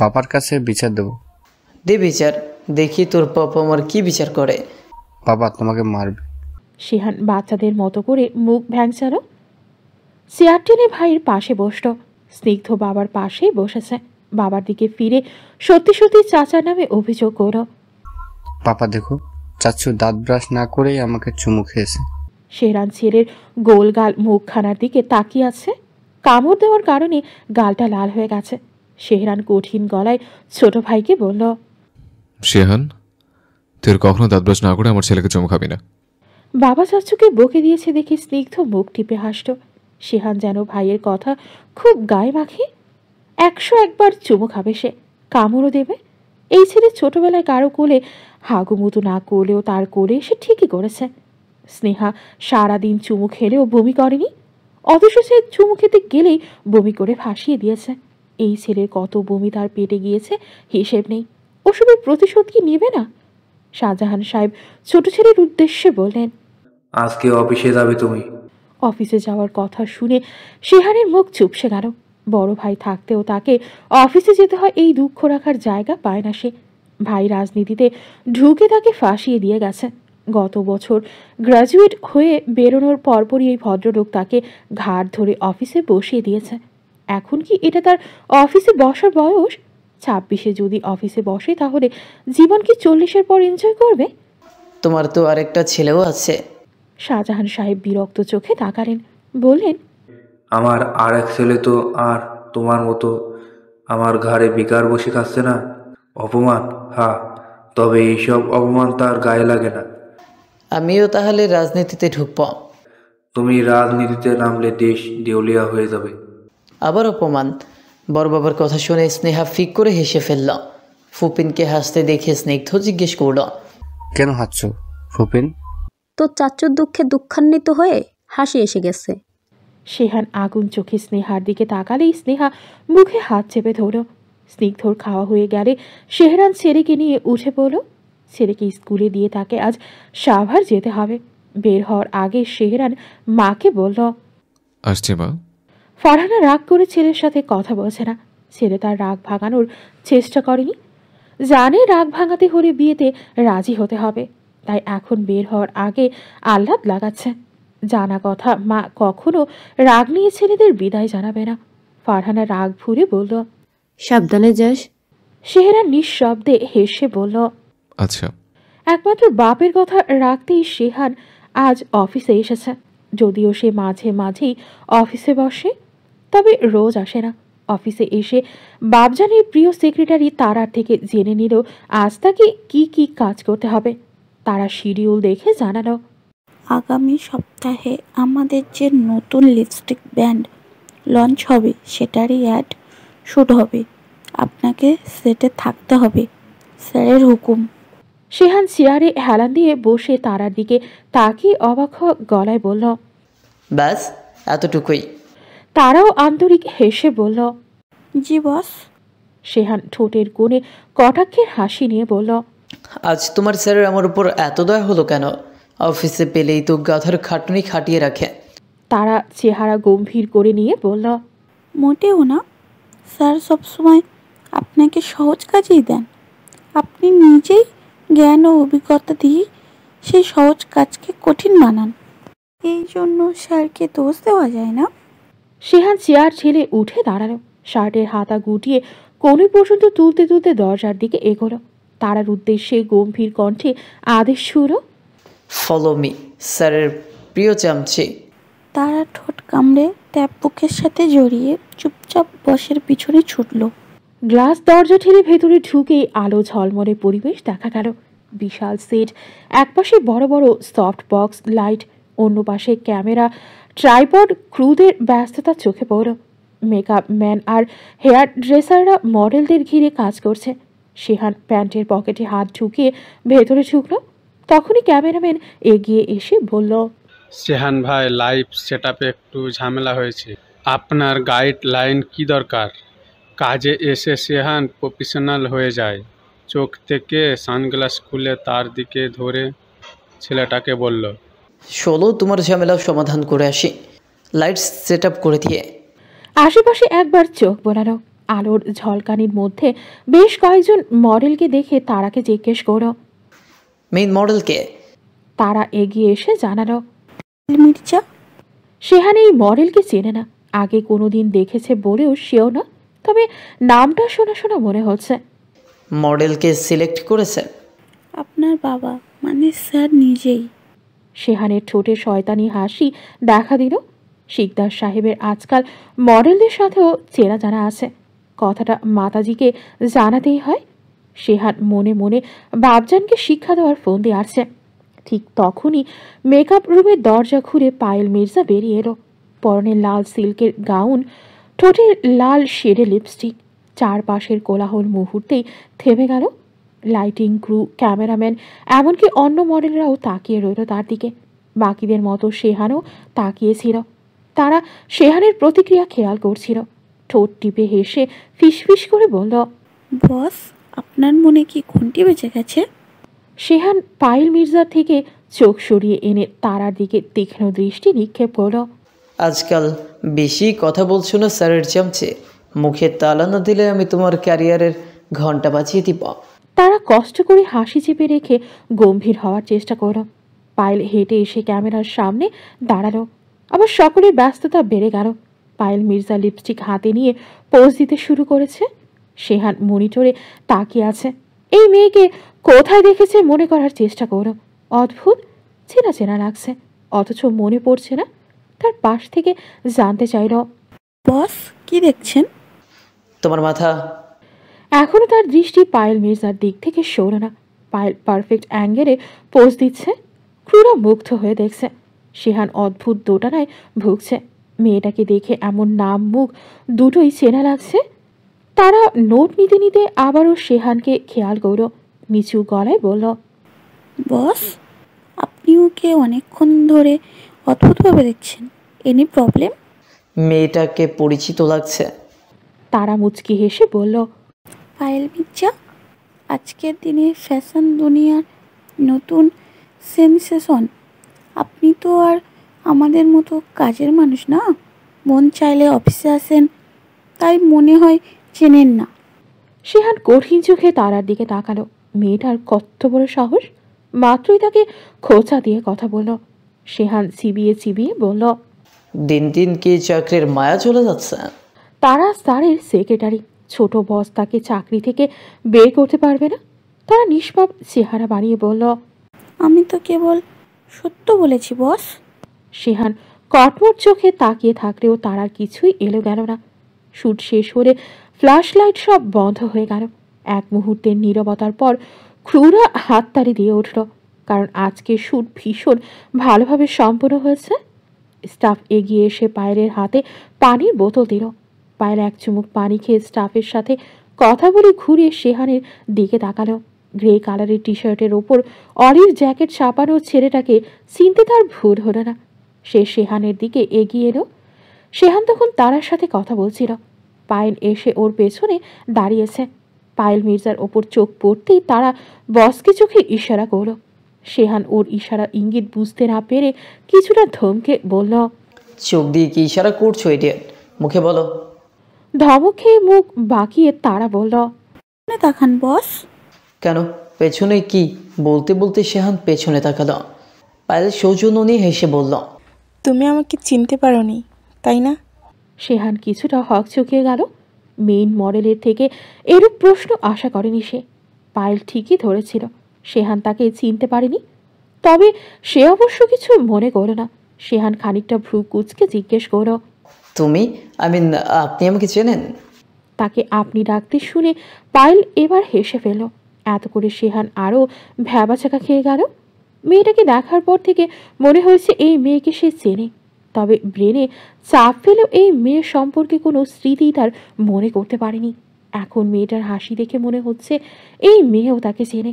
পাপার কাছে বিচার দেবো। দে বিচার, দেখি তোর পাপা আমার কি বিচার করে। বাবা তোমাকে মারবে। শেহান বাচ্চাদের মতো করে মুখ ভ্যাংচালো। চেয়ার টেনে ভাইয়ের পাশে বসল। স্নিগ্ধ বাবার পাশেই বসেছে। বাবার দিকে ফিরে সত্যি সত্যি চাচার নামে অভিযোগ করল, পাপা দেখো, চাচ্চু দাঁত ব্রাশ না করেই আমাকে চুমু খেয়েছে। শেহরান ছেলের গোল গাল মুখখানার দিকে তাকিয়ে আছে। কামড় দেওয়ার কারণে গালটা লাল হয়ে গেছে। শেহরান কঠিন গলায় ছোট ভাইকে বলল, শেহান, তুই কখনো দাঁত ব্রাশ না করে আমার ছেলেকে চুমু খাবি না। বাবা চাচুকে বকে দিয়েছে দেখে স্নিগ্ধ মুখ টিপে হাসল। শেহান যেন ভাইয়ের কথা খুব গায়ে মাখে। 101 বার চুমু খাবে সে, কামড়ও দেবে। এই ছেলে ছোটবেলায় কারো কোলে হাগুমুতু না করলেও তার কোলে সে ঠিকই করেছে। স্নেহা সারাদিন চুমু খেলেও বমি করেনি, অথচ সে চুমু খেতে গেলেই বমি করে ভাসিয়ে দিয়েছে। এই ছেলের কত বমি তার পেটে গিয়েছে হিসেব নেই। ওসবের প্রতিশোধ কি নেবে না? শাহজাহান সাহেব ছোট ছেলের উদ্দেশ্যে বললেন, আজকে অফিসে যাবে তুমি? অফিসে যাওয়ার কথা শুনে শেহানের মুখ চুপসে গেল। বড় ভাই থাকতেও তাকে অফিসে যেতে হয়, এই দুঃখ রাখার জায়গা পায় না সে। ভাই রাজনীতিতে ঢুকে তাকে ফাঁসিয়ে দিয়ে গেছে। গত বছর গ্র্যাজুয়েট হয়ে বেরোনোর পরপরই এই ভদ্রলোক তাকে ঘাড় ধরে অফিসে বসিয়ে দিয়েছে। এখন কি এটা তার অফিসে বসার বয়স? 26-এ যদি অফিসে বসে তাহলে জীবন কি 40-এর পর এনজয় করবে? তোমার তো আরেকটা ছেলেও আছে। শাহজাহান সাহেব বিরক্ত চোখে তাকালেন, বললেন, আমার আর এক ছেলে তো আর তোমার মতো আমার ঘাড়ে বিকার বসে খাচ্ছে না। অপমান, হ্যাঁ, তবে এইসব অপমান তার গায়ে লাগে না। আমিও তাহলে রাজনীতিতে ঢুকব। তুমি রাজনীতিতে নামলে দেশ দেউলিয়া হয়ে যাবে। আবার অপমান। বড় বাবার কথা শুনে স্নেহা ফিক করে হেসে ফেলল। ফুপিনকে হাসতে দেখে স্নিগ্ধ জিজ্ঞেস করল, কেন হাসছো ফুপিন? তোর চাচ্চুর দুঃখে দুঃখান্বিত হয়ে হাসি এসে গেছে। শেহান আগুন চোখে স্নেহার দিকে তাকালেই স্নেহা মুখে হাত চেপে ধরল। স্নিগ্ধর খাওয়া হয়ে গেলে শেহরান ছেলেকে নিয়ে উঠে পড়ল। ছেলেকে স্কুলে দিয়ে তাকে আজ সাভার যেতে হবে। বের হওয়ার আগে শেহরান মাকে বলল, আসছে মা। ফারহানা রাগ করে ছেলের সাথে কথা বলছে না। ছেলে তার রাগ ভাঙানোর চেষ্টা করেনি, জানে রাগ ভাঙাতে হলে বিয়েতে রাজি হতে হবে, তাই এখন বের হওয়ার আগে আহ্লাদ লাগাচ্ছে। জানা কথা, মা কখনো রাগ নিয়ে ছেলেদের বিদায় জানাবে না। ফারহানা রাগ ভুলে বলল, সাবধানে যাস। শেহরান নিঃশব্দে হেসে বলল, আচ্ছা। একমাত্র বাপের কথা রাখতেই শেহান আজ অফিসে এসেছে। যদিও সে মাঝে মাঝেই অফিসে বসে, তবে রোজ আসে না। অফিসে এসে বাপজানের প্রিয় সেক্রেটারি তারার থেকে জেনে নিল আজ তাকে কি কি কাজ করতে হবে। তারা শিডিউল দেখে জানালো, আগামী সপ্তাহে আমাদের যে নতুন লিপস্টিক ব্র্যান্ড লঞ্চ হবে সেটারই অ্যাড শ্যুট হবে। আপনাকে সেটে থাকতে হবে, স্যারের হুকুম। শেহান চেয়ারে হেলান দিয়ে বসে তারার দিকে তাকিয়ে অবাক গলায় বলল, ব্যাস এতটুকুই? তারাও আন্তরিক হেসে বলল, জি বস। শেহান ঠোঁটের কোণে কটাক্ষের হাসি নিয়ে বলল, আজ তোমার স্যারের আমার উপর এত দয়া হলো কেন? অফিসে পেলেই তো গাধার খাটুনি খাটিয়ে রাখে। তারা চেহারা গম্ভীর করে নিয়ে বলল, মোটেও না, স্যার সবসময় আপনাকে সহজ কাজেই দেন। আপনি নিজেই জ্ঞান ও অভিজ্ঞতা দিয়ে সেই সহজ কাজকে কঠিন বানান। এই জন্য স্যারকে দোষ দেওয়া যায় না। শেহান চেয়ার ছেড়ে উঠে দাঁড়ালো, শার্টের হাতা গুটিয়ে কোণে পর্যন্ত তুলতে তুলতে দরজার দিকে এগোলো। তারার উদ্দেশ্যে গম্ভীর কণ্ঠে আদেশ ছুড়ল, ফলো মি, স্যারের প্রিয় চামচি। তারা ঠোঁট কামড়ে ট্যাপ বুকের সাথে জড়িয়ে চুপচাপ বসের পিছনে ছুটল। গ্লাস দরজা ঠেলে ভেতরে ঢুকেই আলো ঝলমলে পরিবেশ দেখা গেল। বিশাল সেট, একপাশে বড় বড় সফট বক্স লাইট, অন্য পাশে ক্যামেরা, ট্রাইপড, ক্রুদের ব্যস্ততা চোখে পড়ল। মেকআপ ম্যান আর হেয়ার ড্রেসাররা মডেলদের ঘিরে কাজ করছে। শেহান প্যান্টের পকেটে হাত ঢুকিয়ে ভেতরে ঢুকল। তখনই ক্যামেরাম্যান এগিয়ে এসে বলল, শেহান ভাই, লাইভ সেটআপে একটু ঝামেলা হয়েছে। আপনার গাইডলাইন কি দরকার? কাজে এসে শেহান প্রফেশনাল হয়ে যায়। চোখ থেকে সানগ্লাস খুলে তার দিকে ধরে ছেলেটাকে বলল, চলো তোমার ঝামেলা সমাধান করে আসি, লাইটস সেট আপ করে দিয়ে। আশেপাশে একবার চোখ বোলালো। আলোর ঝলকানির মধ্যে বেশ কয়েকজন মডেলকে দেখে তারাকে জিজ্ঞেস করল, মেইন মডেলকে? তারা এগিয়ে এসে জানালো, মির্জা। শেহান এই মডেলকে চেনে না, আগে কোনোদিন দেখেছে বলেও সেও না, তবে নামটা শোনা শোনা মনে হচ্ছে। মডেলকে সিলেক্ট করেছে আপনার বাবা, মানে স্যার নিজেই। শেহানের ঠোঁটে শয়তানি হাসি দেখা দিল। শিকদার সাহেবের আজকাল মডেলদের সাথেও চেনা জানা আছে, কথাটা মাতাজিকে জানাতেই হয়। শেহান মনে মনে বাবজানকে শিক্ষা দেওয়ার ফোন দিয়ে আসছে। ঠিক তখনই মেকআপ রুমের দরজা খুলে পায়েল মির্জা বেরিয়ে এলো। পরনে লাল সিল্কের গাউন, ঠোঁটে লাল শেডে লিপস্টিক। চারপাশের কোলাহল মুহূর্তেই থেমে গেল। লাইটিং ক্রু, ক্যামেরাম্যান, এমনকি অন্য মডেলরাও তাকিয়ে রইল তার দিকে। বাকিদের মতো শেহানও তাকিয়েছিল। তারা শেহানের প্রতিক্রিয়া খেয়াল করছিল। ঠোঁট টিপে হেসে ফিসফিস করে বলল, বস, আপনার মনে কি ঘন্টি বেজে গেছে? শেহান পায়েল মির্জার থেকে চোখ সরিয়ে এনে তারার দিকে তীক্ষ্ণ দৃষ্টি নিক্ষেপ করল। আজকাল বেশি কথা বলছো না স্যারের চামচে? মুখে তালা না দিলে আমি তোমার ক্যারিয়ারের ঘন্টা বাজিয়ে দিব। তারা কষ্ট করে হাসি চেপে রেখে গম্ভীর হওয়ার চেষ্টা করল। পায়েল হেঁটে এসে ক্যামেরার সামনে দাঁড়ালো। আবার সকলের ব্যস্ততা বেড়ে গেল। পায়েল মির্জা লিপস্টিক হাতে নিয়ে পোজ দিতে শুরু করেছে। শেহান মনিটরে তাকিয়ে আছে। এই মেয়েকে কোথায় দেখেছে মনে করার চেষ্টা করল। অদ্ভুত চেনা চেনা লাগছে। অথচ মনে পড়ছে না। তার পাশ থেকে জানতে চাইল, বস কি দেখছেন? তোমার মাথা। এখনো তার দৃষ্টি পায়েল মির্জার দিক থেকে সরে না। পায়েল পারফেক্ট অ্যাঙ্গেলে পোজ দিচ্ছে। ক্রুরা মুগ্ধ হয়ে দেখছে। শেহান অদ্ভুত দোটানায় ভুগছে। মেয়েটাকে দেখে এমন নাম মুখ দুটোই চেনা লাগছে। তারা নোট নিতে নিতে আবারও শেহানকে খেয়াল করল। নিচু গলায় বলল, বস আপনি ওকে অনেকক্ষণ ধরে অদ্ভুতভাবে দেখছেন, এনি প্রবলেম? মেয়েটাকে পরিচিত লাগছে। তারা মুচকি হেসে বলল, পায়েল মির্জা, আজকের দিনে ফ্যাশন দুনিয়ার নতুন সেন্সেশন। আপনি তো আর আমাদের মতো কাজের মানুষ না, মন চাইলে অফিসে আসেন, তাই মনে হয় চেনেন না। শেহান কঠিন চোখে তারার দিকে তাকালো। মেয়েটার কত বড় সাহস! মাত্রই তাকে খোঁচা দিয়ে কথা বলল। শেহান চিবিয়ে চিবিয়ে বলল, দিন দিন কি চাকরির মায়া চলে যাচ্ছে? তারা স্যারের সেক্রেটারি, ছোট বস তাকে চাকরি থেকে বের করতে পারবে না। তারা নিষ্পাপ চেহারা বানিয়ে বলল, আমি তো কেবল সত্য বলেছি বস। শেহান কটমট চোখে তাকিয়ে থাকলেও তারার কিছুই এলো গেল না। শুট শেষ হলে ফ্ল্যাশ লাইট সব বন্ধ হয়ে গেল। এক মুহূর্তের নীরবতার পর ক্রুরা হাততালি দিয়ে উঠল, কারণ আজকে শুট ভীষণ ভালোভাবে সম্পন্ন হয়েছে। স্টাফ এগিয়ে এসে পায়েলের হাতে পানির বোতল দিল। পায়েল এক চুমুক পানি খেয়ে স্টাফের সাথে কথা বলে ঘুরে শেহানের দিকে তাকালো। গ্রে কালারের টি শার্টের ওপর অলিভ জ্যাকেট চাপানো ছেলেটাকে চিনতে তার ভুল হলো না। সে শেহানের দিকে এগিয়ে এলো। শেহান তখন তারার সাথে কথা বলছিল। পায়েল এসে ওর পেছনে দাঁড়িয়েছে। পায়েল মির্জার ওপর চোখ পড়তেই তারা বসকে চোখে ইশারা করল। শেহান ওর ইশারা ইঙ্গিত বুঝতে না পেরে কিছুটা ধমকে বলল, চোখ দিয়ে কি ইশারা করছো ইডিয়েট? মুখে বলো। ধমক খেয়ে মুখ বাঁকিয়ে তারা বলল, তাকান বস। কেন, পেছনে কি? বলতে বলতে শেহান পেছনে তাকালো। পায়েল সৌজন্য নিয়ে হেসে বলল, তুমি আমাকে চিনতে পারোনি তাই না? শেহান কিছুটা হক চুকিয়ে গেল। মেইন মডেলের থেকে এরূপ প্রশ্ন আশা করেনি সে। পায়েল ঠিকই ধরেছিল, শেহান তাকে চিনতে পারেনি। তবে সে অবশ্য কিছু মনে করল না। শেহান খানিকটা ভ্রু কুচকে জিজ্ঞেস করল, তুমি আপনি আমাকে চেনেন? তাকে আপনি ডাকতে শুনে পায়েল এবার হেসে ফেলল। এত করে শেহান আরও ভ্যাবাচাকা খেয়ে গেল। মেয়েটাকে দেখার পর থেকে মনে হয়েছে এই মেয়েকে সে চেনে। তবে ব্রেনে চাপ ফেলেও এই মেয়ের সম্পর্কে কোনো স্মৃতি তার মনে করতে পারেনি। এখন মেয়েটার হাসি দেখে মনে হচ্ছে এই মেয়েও তাকে চেনে।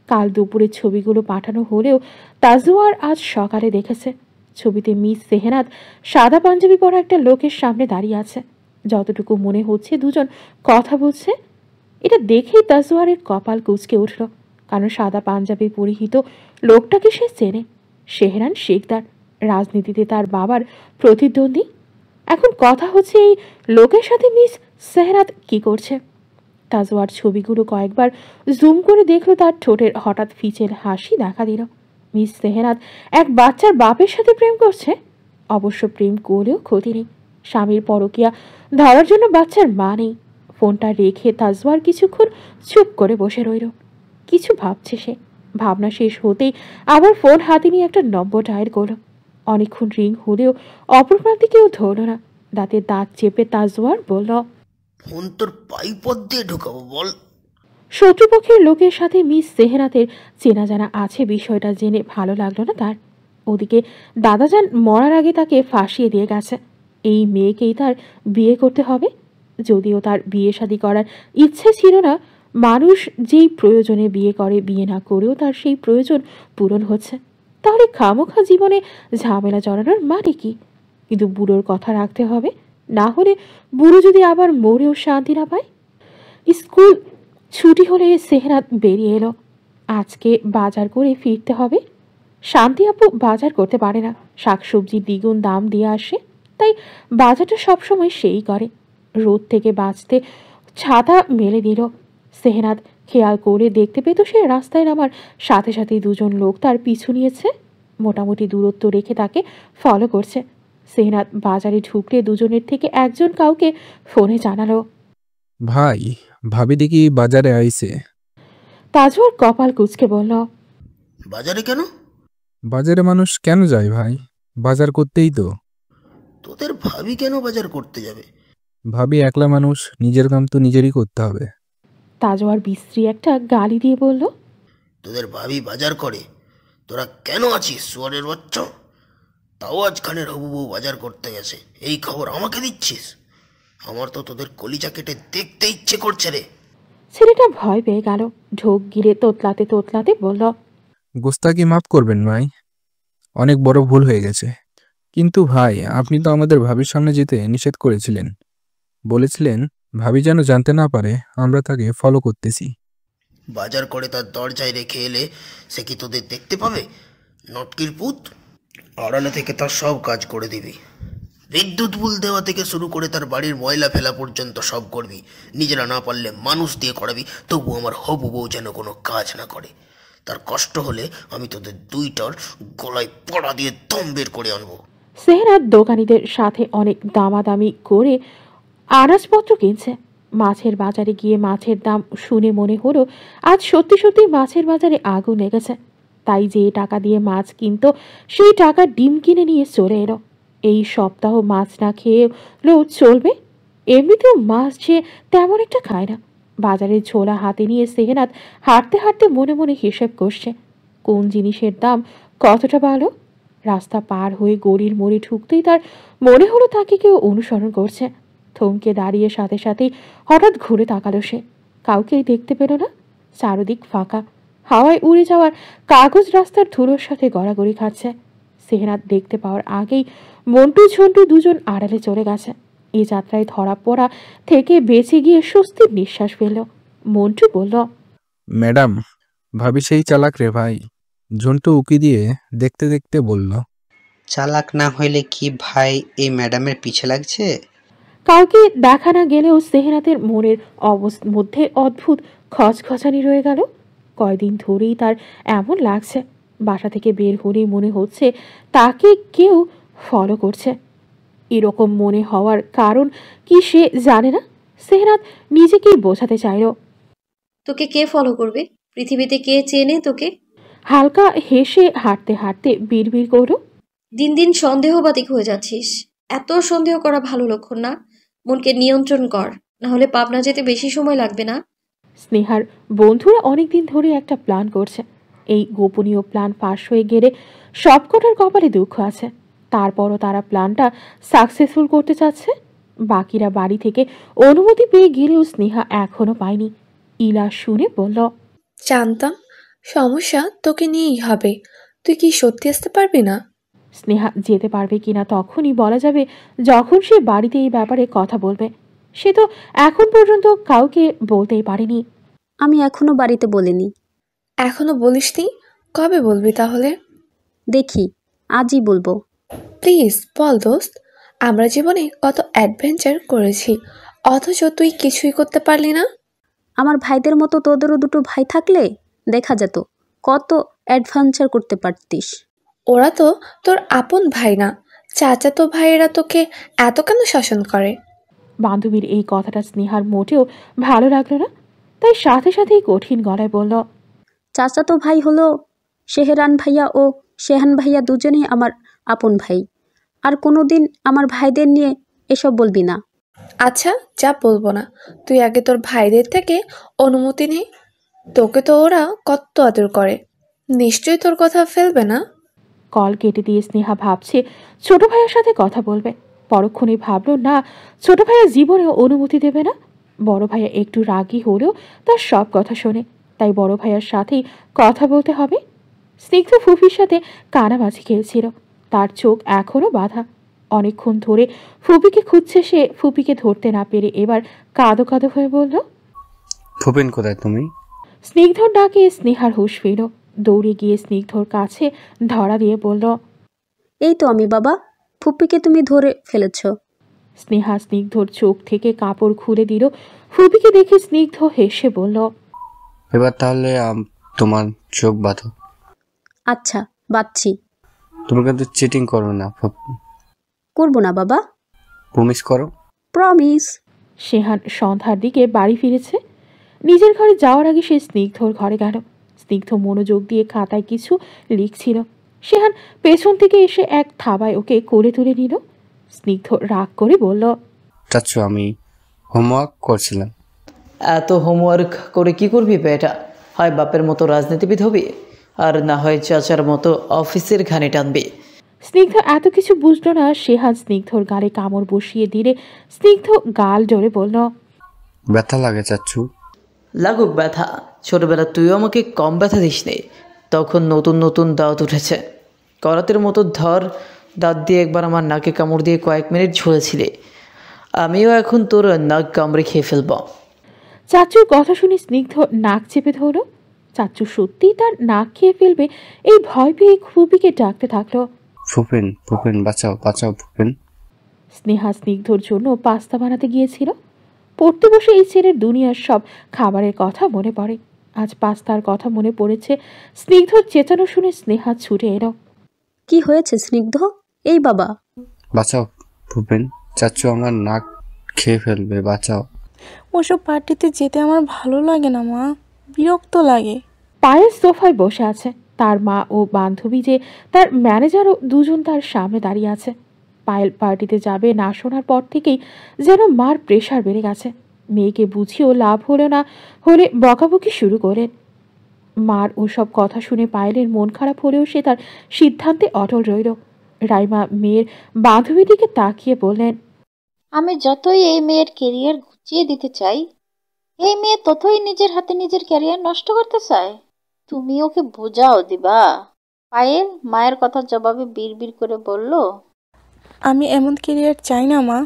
কাল দুপুরের ছবিগুলো পাঠানো হলেও তাজওয়ার আজ সকালে দেখেছে। ছবিতে মিস সেহেনাত সাদা পাঞ্জাবি পরা একটা লোকের সামনে দাঁড়িয়ে আছে। যতটুকু মনে হচ্ছে দুজন কথা বলছে। এটা দেখেই তাজওয়ারের কপাল কুঁচকে উঠল, কারণ সাদা পাঞ্জাবি পরিহিত লোকটাকে সে চেনে। শেহরান শিকদার, রাজনীতিতে তার বাবার প্রতিদ্বন্দ্বী। এখন কথা হচ্ছে এই লোকের সাথে মিস সেহরাত কি করছে। তাজওয়ার ছবিগুলো কয়েকবার জুম করে দেখলো। তার ঠোঁটের হঠাৎ ফিচেল হাসি দেখা দিল। মিস সেহরাত এক বাচ্চার বাপের সাথে প্রেম করছে। অবশ্য প্রেম করলেও ক্ষতি নেই, স্বামীর পরকীয়া ধরার জন্য বাচ্চার মা নেই। ফোনটা রেখে তাজওয়ার কিছুক্ষণ চুপ করে বসে রইল। কিছু ভাবছে সে। ভাবনা শেষ হতেই আবার ফোন হাতে নিয়ে একটা নম্বর ডায়াল করলো। অনেকক্ষণ রিং হলেও অপর প্রান্তে কেউ ধরল না। দাঁতে দাঁত চেপে তাজওয়ার বলল, ফোন তোর পাইপদ দিয়ে ঢোকাবো বল। শত্রুপক্ষের লোকের সাথে মিস সেহেরাতের চেনা জানা আছে বিষয়টা জেনে ভালো লাগলো না তার। ওদিকে দাদাজান মরার আগে তাকে ফাঁসিয়ে দিয়ে গেছে। এই মেয়েকেই তার বিয়ে করতে হবে। যদিও তার বিয়ে শাদী করার ইচ্ছে ছিল না। মানুষ যেই প্রয়োজনে বিয়ে করে, বিয়ে না করেও তার সেই প্রয়োজন পূরণ হচ্ছে। তাহলে খামোখা জীবনে ঝামেলা জড়ানোর মানে কি? কিন্তু বুড়োর কথা রাখতে হবে, না হলে বুড়ো যদি আবার মরেও শান্তি না পায়। স্কুল ছুটি হলে সেহরাত বেরিয়ে এলো। আজকে বাজার করে ফিরতে হবে। শান্তি আপু বাজার করতে পারে না, শাকসবজির দ্বিগুণ দাম দিয়ে আসে, তাই বাজারটা সবসময় সেই করে। রোদ থেকে বাঁচতে ছাতা মেলে দিল। সেহরাত খেয়াল করে দেখতে পেত সে রাস্তায় নামার সাথে সাথে দুজন লোক তার পিছু নিয়েছে। মোটামুটি দূরত্ব রেখে তাকে ফলো করছে। সেহরাত বাজারে ঢুকলে দুজনের থেকে একজন কাউকে ফোনে জানালো, ভাই ভাবি দেখি বাজারে আইছে। তাজওয়ার কপাল কুঁচকে বলল, বাজারে কেন? বাজারে মানুষ কেন যায় ভাই? বাজার করতেই তো। তোদের ভাবি কেন বাজার করতে যাবে? ভাবি একলা মানুষ, নিজের কাম তো নিজেরই করতে হবে। তাজওয়ার বিশ্রী একটা গালি দিয়ে বলল, তোদের ভাবি বাজার করে, তোরা কেন আছিস শুয়ারের বাচ্চা? তাও আজ খানের হবু বউ বাজার করতে গেছে, এই খবর আমাকে দিচ্ছিস? আমার তো তোদের কলিজা কেটে দেখতে ইচ্ছে করছে রে। ছেলেটা ভয় পেয়ে গেল। ঢোক গিরে তোতলাতে তোতলাতে বলল, গোস্তাকি মাফ করবেন ভাই, অনেক বড় ভুল হয়ে গেছে। কিন্তু ভাই, আপনি তো আমাদের ভাবির সামনে যেতে নিষেধ করেছিলেন, বলেছিলেন ভাবি যেন জানতে না পারে আমরা তাকে ফলো করতেছি। বাজার করে তার দরজায় রেখে এলে সে কি তোদের দেখতে পাবে? নটকির পুত, আড়ালে থেকে তার সব কাজ করে দিবি। বিদ্যুৎ বিল দেওয়া থেকে শুরু করে তার বাড়ির ময়লা ফেলা পর্যন্ত সব করবি। নিজেরা না পারলে মানুষ দিয়ে করাবি, তবু আমার হবু বউ যেন কোনো কাজ না করে। তার কষ্ট হলে আমি তোদের দুইটার গলায় পড়া দিয়ে দম বের করে আনবো। সেহরাত দোকানিদের সাথে অনেক দামাদামি করে আনাজপত্র কিনছে। মাছের বাজারে গিয়ে মাছের দাম শুনে মনে হলো আজ সত্যি সত্যি মাছের বাজারে আগুন লেগেছে। তাই যে টাকা দিয়ে মাছ কিনতো সেই টাকা ডিম কিনে নিয়ে চলে এলো। এই সপ্তাহ মাছ না খেয়েও চলবে। এমনিতেও মাছ যে তেমন একটা খায় না। বাজারের ঝোলা হাতে নিয়ে সেহরাত হাঁটতে হাঁটতে মনে মনে হিসেব করছে কোন জিনিসের দাম কতটা ভালো। রাস্তা পার হয়ে গড়ির মোড়ে ঢুকতেই তার মনে হলো তাকে কেউ অনুসরণ করছে। থমকে দাঁড়িয়ে সাথে সাথেই হঠাৎ ঘুরে তাকালো সে। কাউকেই দেখতে পেল না। চারদিক ফাঁকা, হাওয়ায় উড়ে যাওয়ার কাগজ রাস্তার ধুলোর সাথে গড়াগড়ি খাচ্ছে। সেহরাত দেখতে পাওয়ার আগেই মন্টু ঝন্টু দুজন আড়ালে চলে গেছে। এই যাত্রায় ধরা পড়া থেকে বেঁচে গিয়ে স্বস্তির নিঃশ্বাস ফেলল। মন্টু বলল, ম্যাডাম, ভাবি সেই চালাক রে ভাই। ঝন্টু উকি দিয়ে দেখতে দেখতে বলল, চালাক না হইলে কি ভাই এই ম্যাডামের পিছে লাগছে? কাউকে দেখা না গেলেও সেহরাতের মনের মধ্যে অদ্ভুত খচখচানি রয়ে গেল। কয়দিন ধরেই তার এমন লাগছে। বাসা থেকে বের হলেই মনে হচ্ছে তাকে কেউ ফলো করছে। এরকম মনে হওয়ার কারণ কি সে জানে না। সেহরাত নিজেকেই বোঝাতে চাইল। তোকে কে ফলো করবে? পৃথিবীতে কে চেনে তোকে? হালকা হেসে হাঁটতে হাঁটতে বিড়বিড় করল, দিন দিন সন্দেহবাতিক হয়ে যাচ্ছিস। এত সন্দেহ করা ভালো লক্ষণ না। মনকে নিয়ন্ত্রণ কর, না হলে পাবনা যেতে বেশি সময় লাগবে না। স্নেহার বন্ধুরা অনেকদিন ধরে একটা প্ল্যান করছে। এই গোপনীয় প্ল্যান ফাঁস হয়ে গেলে সবকটার কপালে দুঃখ আছে। তারপরও তারা প্ল্যানটা সাকসেসফুল করতে চাচ্ছে। বাকিরা বাড়ি থেকে অনুমতি পেয়ে গেলেও স্নেহা এখনো পায়নি। ইলা শুনে বলল, জানতাম সমস্যা তোকে নিয়েই হবে। তুই কি সত্যি আসতে পারবি না? স্নেহা যেতে পারবে কিনা তখনই বলা যাবে যখন সে বাড়িতে এই ব্যাপারে কথা বলবে। সে তো এখন পর্যন্ত কাউকে বলতেই পারেনি। আমি এখনো বাড়িতে বলিনি। এখনো বলিসনি? কবে বলবি তাহলে? দেখি, আজই বলবো। প্লিজ বল দোস্ত, আমরা জীবনে কত অ্যাডভেঞ্চার করেছি, অথচ তুই কিছুই করতে পারলি না। আমার ভাইদের মতো তোদেরও দুটো ভাই থাকলে দেখা যেত কত অ্যাডভেঞ্চার করতে পারতিস। ওরা তো তোর আপন ভাই না, চাচাতো ভাইয়েরা তোকে এত কেন শাসন করে? বান্ধবীর এই কথাটা স্নেহার মোটেও ভালো লাগলো না। তাই সাথে সাথেই কঠিন গলায় বলল, চাচাতো ভাই হলো শেহরান ভাইয়া ও শেহান ভাইয়া, দুজনেই আমার আপন ভাই। আর কোনোদিন আমার ভাইদের নিয়ে এসব বলবি না। আচ্ছা, যা বলবো না। তুই আগে তোর ভাইদের থেকে অনুমতি নে। তোকে তো ওরা কত আদর করে, নিশ্চয়ই তোর কথা ফেলবে না। কল কেটে দিয়ে স্নেহা ভাবছে ছোট ভাইয়ের সাথে কথা বলবে। পরক্ষণে ভাবলো না, ছোট ভাইয়া জীবনেও অনুমতি দেবে না। বড় ভাইয়া একটু রাগী হলেও তার সব কথা শোনে, তাই বড় ভাইয়ার সাথেই কথা বলতে হবে। স্নিগ্ধ ফুফির সাথে কানামাছি খেলছিল। তার চোখ এখনো বাঁধা। অনেকক্ষণ ধরে ফুপিকে খুঁজছে সে। ফুপিকে ধরতে না পেরে এবার কাঁদো কাঁদো হয়ে বলল, ফুপিন কোথায় তুমি? স্নিগ্ধর ডাকে স্নেহার হুঁশ ফিরল। দৌড়ে গিয়ে স্নিগ্ধর কাছে ধরা দিয়ে বলল, এই তো আমি বাবা, ফুপিকে তুমি ধরে ফেলেছ। স্নেহা স্নিগ্ধর চোখ থেকে কাপড় খুলে দিল। ফুপিকে দেখে স্নিগ্ধ হেসে বলল, এবার তাহলে তোমার চোখ বাঁধো। আচ্ছা, বাঁধছি। তুমি কিন্তু চিটিং করো না। করবো না বাবা। প্রমিস করো। প্রমিস। শেহান সন্ধ্যার দিকে বাড়ি ফিরেছে। নিজের ঘরে যাওয়ার আগে সে স্নিগ্ধর ঘরে গেল। স্নিগ্ধ মনোযোগ দিয়ে খাতায় কিছু লিখছিল। সেহান পেছন থেকে এসে এক থাবায় ওকে কোলে তুলে নিল। স্নিগ্ধ রাগ করে বলল, চাচ্ছু আমি হোমওয়ার্ক করছিলাম। এত হোমওয়ার্ক করে কি করবি বেটা? হয় বাপের মতো রাজনীতিবিদ হবি, আর না হয় চাচার মতো অফিসের ঘানি টানবি। স্নিগ্ধ এত কিছু বুঝলো না। সেহান স্নিগ্ধর গালে কামড় বসিয়ে দিলে স্নিগ্ধ গাল জোরে বলল, ব্যথা লাগে চাচ্ছু। লাগুক ব্যথা, ছোটবেলা তুইও আমাকে কম ব্যথা দিস নি। তখন নতুন নতুন দাঁত উঠেছে, করাতের মতো ধর দাঁত দিয়ে একবার আমার নাকে কামড় দিয়ে কয়েক মিনিট ঝুলেছিলে। আমিও এখন তোর নাক কামড়ে খেয়ে ফেলব। চাচুর কথা শুনে স্নিগ্ধ নাক চেপে ধরল। চাচু সত্যিই তার নাক খেয়ে ফেলবে এই ভয় পেয়ে ফুপিকে ডাকতে থাকলো, ফুপেন ফুপেন বাঁচাও বাঁচাও ফুপেন। স্নেহা স্নিগ্ধর জন্য পাস্তা বানাতে গিয়েছিল। পড়তে বসে এই ছেলের দুনিয়ার সব খাবারের কথা মনে পড়ে। আজ পাস্তার কথা মনে পড়েছে। স্নিগ্ধর চেঁচানো শুনে স্নেহা ছুটে এলো। কি হয়েছে স্নিগ্ধ? এই বাবা, বাঁচাও ফুপেন, চাচ্ছু আমার নাক খেয়ে ফেলবে, বাঁচাও। ওসব পার্টিতে যেতে আমার ভালো লাগে না মা, বিরক্ত লাগে। পায়েল সোফায় বসে আছে। তার মা ও বান্ধবী যে তার ম্যানেজারও দুজন তার সামনে দাঁড়িয়ে আছে। পায়েল পার্টিতে যাবে না শোনার পর থেকেই যেন মার প্রেশার বেড়ে গেছে। মেয়েকে বুঝিয়েও লাভ হলো না, হলে বকাবকি শুরু করেন। মার ওসব কথা শুনে পায়েলের মন খারাপ হলেও সে তার সিদ্ধান্তে অটল রইল। রাইমা মেয়ের বান্ধবীটিকে তাকিয়ে বললেন, আমি যতই এই মেয়ের ক্যারিয়ার গুছিয়ে দিতে চাই, এই মেয়ে ততই নিজের হাতে নিজের ক্যারিয়ার নষ্ট করতে চায়। তুমি ওকে বোঝাও দিবা। পায়েল মায়ের কথার জবাবে বিড়বিড় করে বলল, আমি এমন ক্যারিয়ার চাই না মা,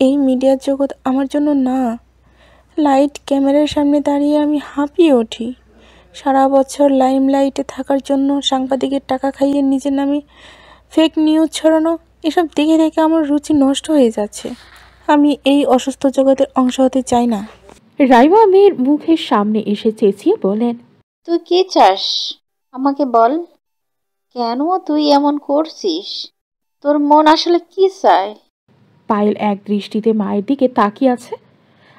এই মিডিয়ার জগৎ আমার জন্য না। লাইট ক্যামেরার সামনে দাঁড়িয়ে আমি হাঁপিয়ে উঠি। সারা বছর লাইমলাইটে থাকার জন্য সাংবাদিকের টাকা খাইয়ে নিজের নামে ফেক নিউজ ছড়ানো, এসব দেখে দেখে আমার রুচি নষ্ট হয়ে যাচ্ছে। আমি এই অসুস্থ জগতের অংশ হতে চাই না। রাইমা মেয়ের মুখের সামনে এসে চেঁচিয়ে বলেন, তুই কি চাস আমাকে বল, কেন তুই এমন করছিস? তোর মন আসলে কি চায়? পায়েল এক দৃষ্টিতে মায়ের দিকে তাকিয়ে আছে।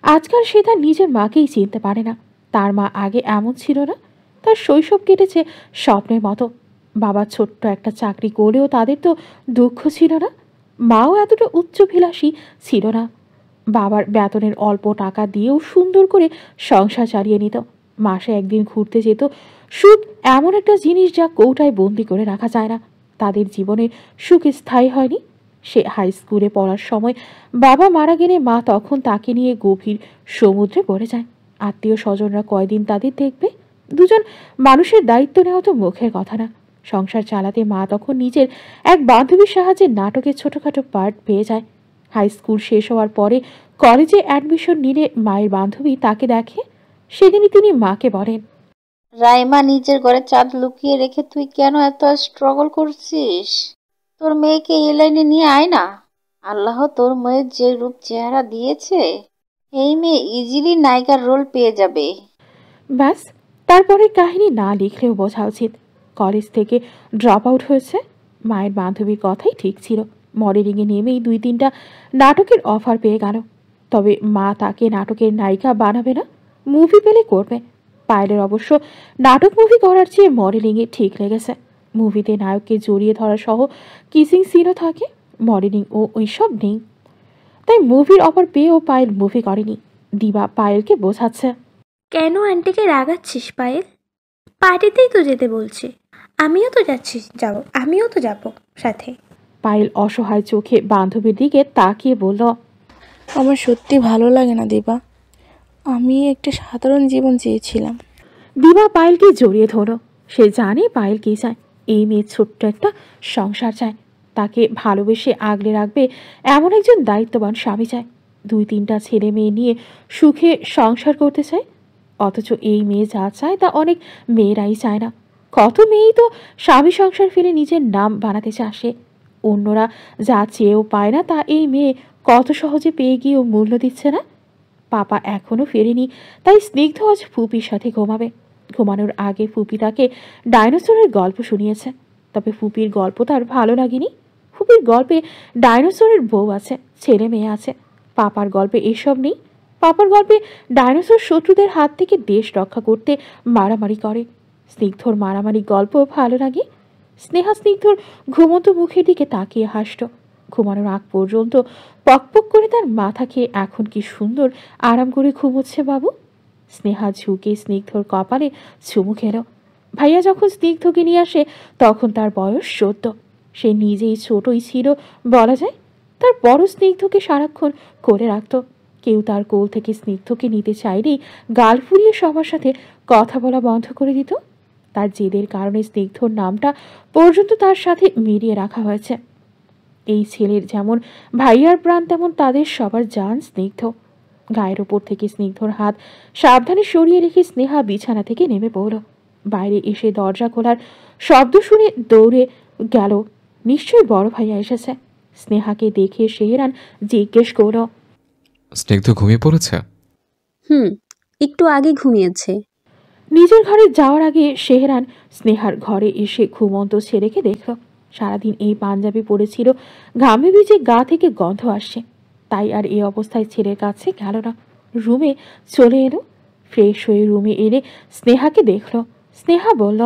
আজকাল সে তার নিজের মাকেই চিনতে পারে না। তার মা আগে এমন ছিল না। তার শৈশব কেটেছে স্বপ্নের মতো। বাবা ছোট্ট একটা চাকরি করলেও তাদের তো দুঃখ ছিল না। মাও এতটা উচ্চভিলাষী ছিল না। বাবার বেতনের অল্প টাকা দিয়েও সুন্দর করে সংসার চালিয়ে নিত। মাসে একদিন ঘুরতে যেত। সুখ এমন একটা জিনিস যা কৌটায় বন্দি করে রাখা যায় না। তাদের জীবনে সুখ স্থায়ী হয়নি। সে হাই স্কুলে পড়ার সময় বাবা মারা গেলে মা তখন তাকে নিয়ে গভীর সমুদ্রে পড়ে যায়। আত্মীয় স্বজনরা কয়দিন তাদের দেখবে? দুজন মানুষের দায়িত্ব নেওয়া তো মুখের কথা না। সংসার চালাতে মা তখন নিজের এক বান্ধবীর সাহায্যে নাটকের ছোটখাটো পার্ট পেয়ে যায়। হাই স্কুল শেষ হওয়ার পরে কলেজে অ্যাডমিশন নিলে মায়ের বান্ধবী তাকে দেখে। সেদিনই তিনি মাকে বলেন, রাইমা, নিজের ঘরে চাঁদ লুকিয়ে রেখে তুই কেন এত স্ট্রাগল করছিস? তোর মেয়েকে এই লাইনে নিয়ে আয় না। আল্লাহ তোর মেয়ের যে রূপ চেহারা দিয়েছে, এই মেয়ে ইজিলি নায়িকার রোল পেয়ে যাবে। ব্যাস, তারপরে কাহিনী না লিখলেও বোঝা উচিত। কলেজ থেকে ড্রপ আউট হয়েছে। মায়ের বান্ধবীর কথাই ঠিক ছিল। মডেলিংয়ে নেমেই 2-3টা নাটকের অফার পেয়ে গেল। তবে মা তাকে নাটকের নায়িকা বানাবে না, মুভি পেলে করবে। পায়েলের অবশ্য নাটক মুভি করার চেয়ে মডেলিংয়ে ঠিক লেগেছে। মুভিতে নায়ককে জড়িয়ে ধরা সহ কিসিং সিনও থাকে। মডেলিং ও ওইসব নেই। তাই মুভির অফার পেয়েও পায়েল মুভি করেনি। দিবা পায়েলকে বোঝাচ্ছে, কেন আন্টিকে রাগাচ্ছিস পায়েল? পার্টিতেই তো যেতে বলছে। আমিও তো যাব সাথে। পায়েল অসহায় চোখে বান্ধবীর দিকে তাকিয়ে বলল, আমার সত্যি ভালো লাগে না দিবা, আমি একটা সাধারণ জীবন চেয়েছিলাম। দিবা পায়েলকে জড়িয়ে ধরো। সে জানে পায়েল কি চায়। এই মেয়ে ছোট্ট একটা সংসার চায়। তাকে ভালোবেসে আগলে রাখবে এমন একজন দায়িত্ববান স্বামী চায়। 2-3টা ছেলে মেয়ে নিয়ে সুখে সংসার করতে চায়। অথচ এই মেয়ে যা চায় তা অনেক মেয়েরাই চায় না। কত মেয়েই তো স্বামী সংসার ফেলে নিজের নাম বানাতে চাষে। অন্যরা যা চেয়েও পায় না তা এই মেয়ে কত সহজে পেয়ে গিয়েও মূল্য দিচ্ছে না। পাপা এখনো ফেরেনি, তাই স্নিগ্ধ আজ ফুপির সাথে ঘুমাবে। ঘুমানোর আগে ফুপি তাকে ডাইনোসরের গল্প শুনিয়েছে। তবে ফুপির গল্প তার ভালো লাগেনি। ফুপির গল্পে ডাইনোসরের বউ আছে, ছেলে মেয়ে আছে। পাপার গল্পে এসব নেই। পাপার গল্পে ডাইনোসর শত্রুদের হাত থেকে দেশ রক্ষা করতে মারামারি করে। স্নিগ্ধর মারামারি গল্প ভালো লাগে। স্নেহা স্নিগ্ধর ঘুমন্ত মুখের দিকে তাকিয়ে হাসত। ঘুমানোর আগ পর্যন্ত পকপক করে তার মাথা খেয়ে এখন কি সুন্দর আরাম করে ঘুমোচ্ছে বাবু। স্নেহা ঝুঁকে স্নিগ্ধর কপালে চুমু খেল। ভাইয়া যখন স্নিগ্ধকে নিয়ে আসে তখন তার বয়স 14। সে নিজেই ছোটই ছিল বলা যায়, তার বড় স্নিগ্ধকে সারাক্ষণ কোলে রাখত। কেউ তার কোল থেকে স্নিগ্ধকে নিতে চাইলেই গাল ফুলিয়ে সবার সাথে কথা বলা বন্ধ করে দিত। তার জেদের কারণে স্নিগ্ধর নামটা পর্যন্ত তার সাথে মিলিয়ে রাখা হয়েছে। এই ছেলের যেমন ভাইয়ার প্রাণ তেমন তাদের সবার জান স্নিগ্ধ। গায়ের ওপর থেকে স্নিগ্ধর হাত সাবধানে সরিয়ে রেখে স্নেহা বিছানা থেকে নেমে পড়ল। বাইরে এসে দরজা খোলার শব্দ শুনে দৌড়ে গেল। নিশ্চয়ই বড় ভাইয়া এসেছে। স্নেহাকে দেখে শেহরান জিজ্ঞেস করল, স্নিগ্ধ ঘুমিয়ে পড়েছে? একটু আগে ঘুমিয়েছে। নিজের ঘরে যাওয়ার আগে শেহরান স্নেহার ঘরে এসে ঘুমন্ত ছেলেকে দেখল। সারাদিন এই পাঞ্জাবি পরেছিল, ঘামে ভিজে গা থেকে গন্ধ আসছে। তাই আর এই অবস্থায় ছেলের কাছে গেল না, রুমে চলে এলো। ফ্রেশ হয়ে রুমে এলে স্নেহাকে দেখল। স্নেহা বলল,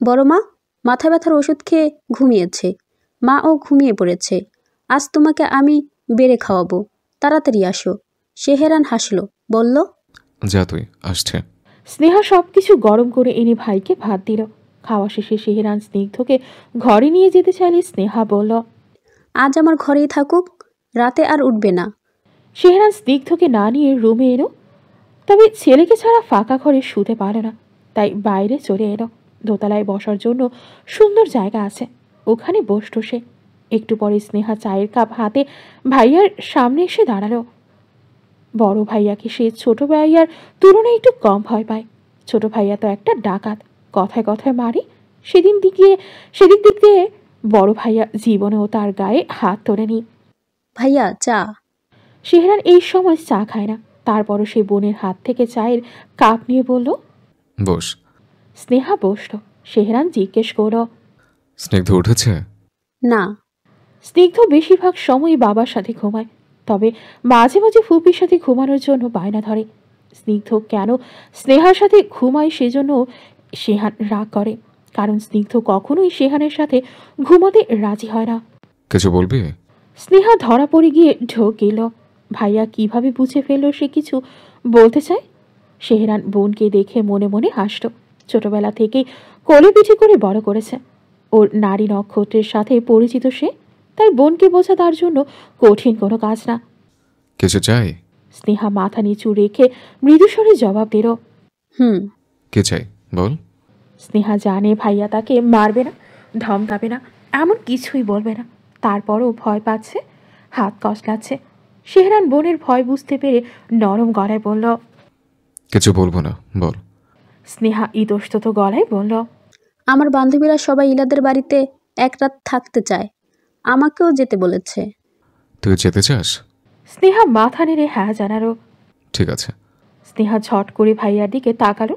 বড় মা মাথা ব্যথার ওষুধ খেয়ে ঘুমিয়েছে। মাও ঘুমিয়ে পড়েছে। আজ তোমাকে আমি বেড়ে খাওয়াবো, তাড়াতাড়ি আসো। শেহরান হাসলো, বলল, যা তুই, আসছে। স্নেহা সবকিছু গরম করে এনে ভাইকে ভাত দিল। খাওয়া শেষে শেহরান স্নিগ্ধকে ঘরে নিয়ে যেতে চাইলে স্নেহা বলল, আজ আমার ঘরেই থাকুক, রাতে আর উঠবে না। শেহরান স্নিগ্ধকে না নিয়ে রুমে এলো, তবে ছেলেকে ছাড়া ফাঁকা ঘরে শুতে পারে না, তাই বাইরে চলে এলো। দোতলায় বসার জন্য সুন্দর জায়গা আছে, ওখানে বসত সে। একটু পরে স্নেহা চায়ের কাপ হাতে ভাইয়ার সামনে এসে দাঁড়ালো। বড় ভাইয়াকে সে ছোট ভাইয়ার তুলনায় একটু কম ভয় পায়। ছোট ভাইয়া তো একটা ডাকাত, কথায় কথায় মারে। সেদিক দিয়ে বড় ভাইয়া জীবনেও তার গায়ে হাত তোলেনি। ভাইয়া চা। শেহরান এই সময় চা খায় না, তারপরও সে বোনের হাত থেকে চায়ের কাপ নিয়ে বলল, বস। স্নেহা বসল। শেহরান জিজ্ঞেস করল, স্নিগ্ধ উঠেছে? না। স্নিগ্ধ বেশিরভাগ সময়ই বাবার সাথে ঘুমায়, তবে মাঝে মাঝে ফুপির সাথে ঘুমানোর জন্য বায়না ধরে। স্নিগ্ধ কেন স্নেহার সাথে ঘুমায় সেজন্য শেহান রাগ করে, কারণ স্নিগ্ধ কখনোই শেহানের সাথে ঘুমাতে রাজি হয় না। কিছু বলবি? স্নেহা ধরা পড়ে গিয়ে ঢোক গেল। ভাইয়া কিভাবে বুঝে ফেলল সে কিছু বলতে চায়। শেহরান বোনকে দেখে মনে মনে হাসত। ছোটবেলা থেকেই কোলে পিঠে করে বড় করেছে। ওর নারী নক্ষত্রের সাথে পরিচিত সে, তাই বোনকে বোঝা তার জন্য কঠিন কোনো কাজ না। কিছু চাই? স্নেহা মাথা নিচু রেখে মৃদুস্বরে জবাব দিল, কে চাই বল। স্নেহা জানে ভাইয়া তাকে মারবে না, ধমকাবে না, এমন কিছুই বলবে না। তারপরও ভয় পাচ্ছে, হাত কসলাচ্ছে। শেহরান বোনের ভয় বুঝতে পেরে নরম গলায় বলল, কিছু বলবো না, বল। স্নেহা ইতস্তত গলায় বলল, আমার বান্ধবীরা সবাই ইলাদের বাড়িতে এক রাত থাকতে চায়, আমাকেও যেতে বলেছে। তুই যেতে চাস? স্নেহা মাথা নেড়ে হ্যাঁ জানালো। ঠিক আছে। স্নেহা ঝট করে ভাইয়ার দিকে তাকালো,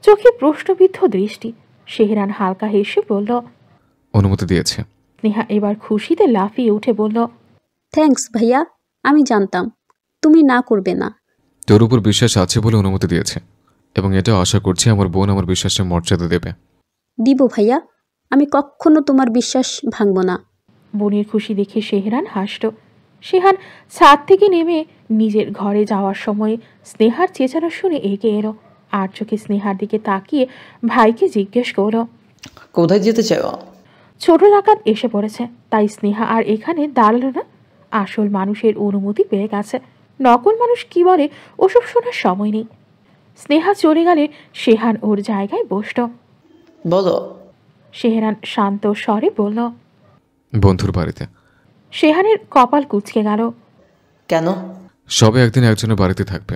চোখে প্রশ্নবিদ্ধ দৃষ্টি। শেহরান হালকা হেসে বলল, অনুমতি দিয়েছে। স্নেহা এবার খুশিতে লাফিয়ে উঠে বলল, থ্যাঙ্কস ভাইয়া, আমি জানতাম তুমি না করবে না। তোর উপর বিশ্বাস আছে বলে অনুমতি দিয়েছে, এবং এটা আশা করছি আমার বোন আমার বিশ্বাসের মর্যাদা দেবে। দিব ভাইয়া, আমি কখনো তোমার বিশ্বাস ভাঙব না। বোনের খুশি দেখে শেহরান হাসল। শেহান ছাদ থেকে নেমে নিজের ঘরে যাওয়ার সময় স্নেহার চেঁচানো শুনে এগিয়ে এলো। আর চোখে স্নেহার দিকে তাকিয়ে ভাইকে জিজ্ঞেস করল, কোথায় যেতে চাও? ছোট ডাকাত এসে পড়েছে, তাই স্নেহা আর এখানে দাঁড়ালো না। আসল মানুষের অনুমতি পেয়ে গেছে, নকল মানুষ কি বলে ওসব শোনার সময় নেই। স্নেহা চলে গেলে শেহান ওর জায়গায় বসল। বলো। শেহরান শান্ত স্বরে বলল, বন্ধুর বাড়িতে। শেহানের কপাল কুঁচকে গেল। কেন? সবে একদিন একজনের বাড়িতে থাকবে।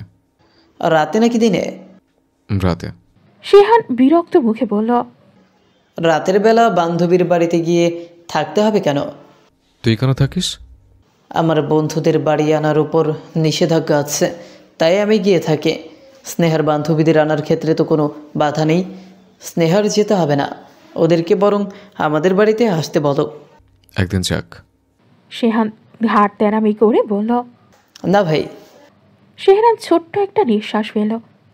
রাতে নাকি দিনে? রাতে। শেহান বিরক্ত মুখে বলল, রাতের বেলা বান্ধবীর বাড়িতে গিয়ে থাকতে হবে কেন? তুই কেন থাকিস? আমার বন্ধুদের বাড়ি আনার উপর নিষেধাজ্ঞা আছে, তাই আমি গিয়ে থাকি। স্নেহার বান্ধবীদের আনার ক্ষেত্রে তো কোনো বাধা নেই। স্নেহার যেতে হবে না, ওদেরকে বরং আমাদের বাড়িতে আসতে বলো। একদিন যাক। শেহান ঘাট তেরামি করে বলল, না ভাই। শেহরান ছোট্ট একটা নিঃশ্বাস ফেল।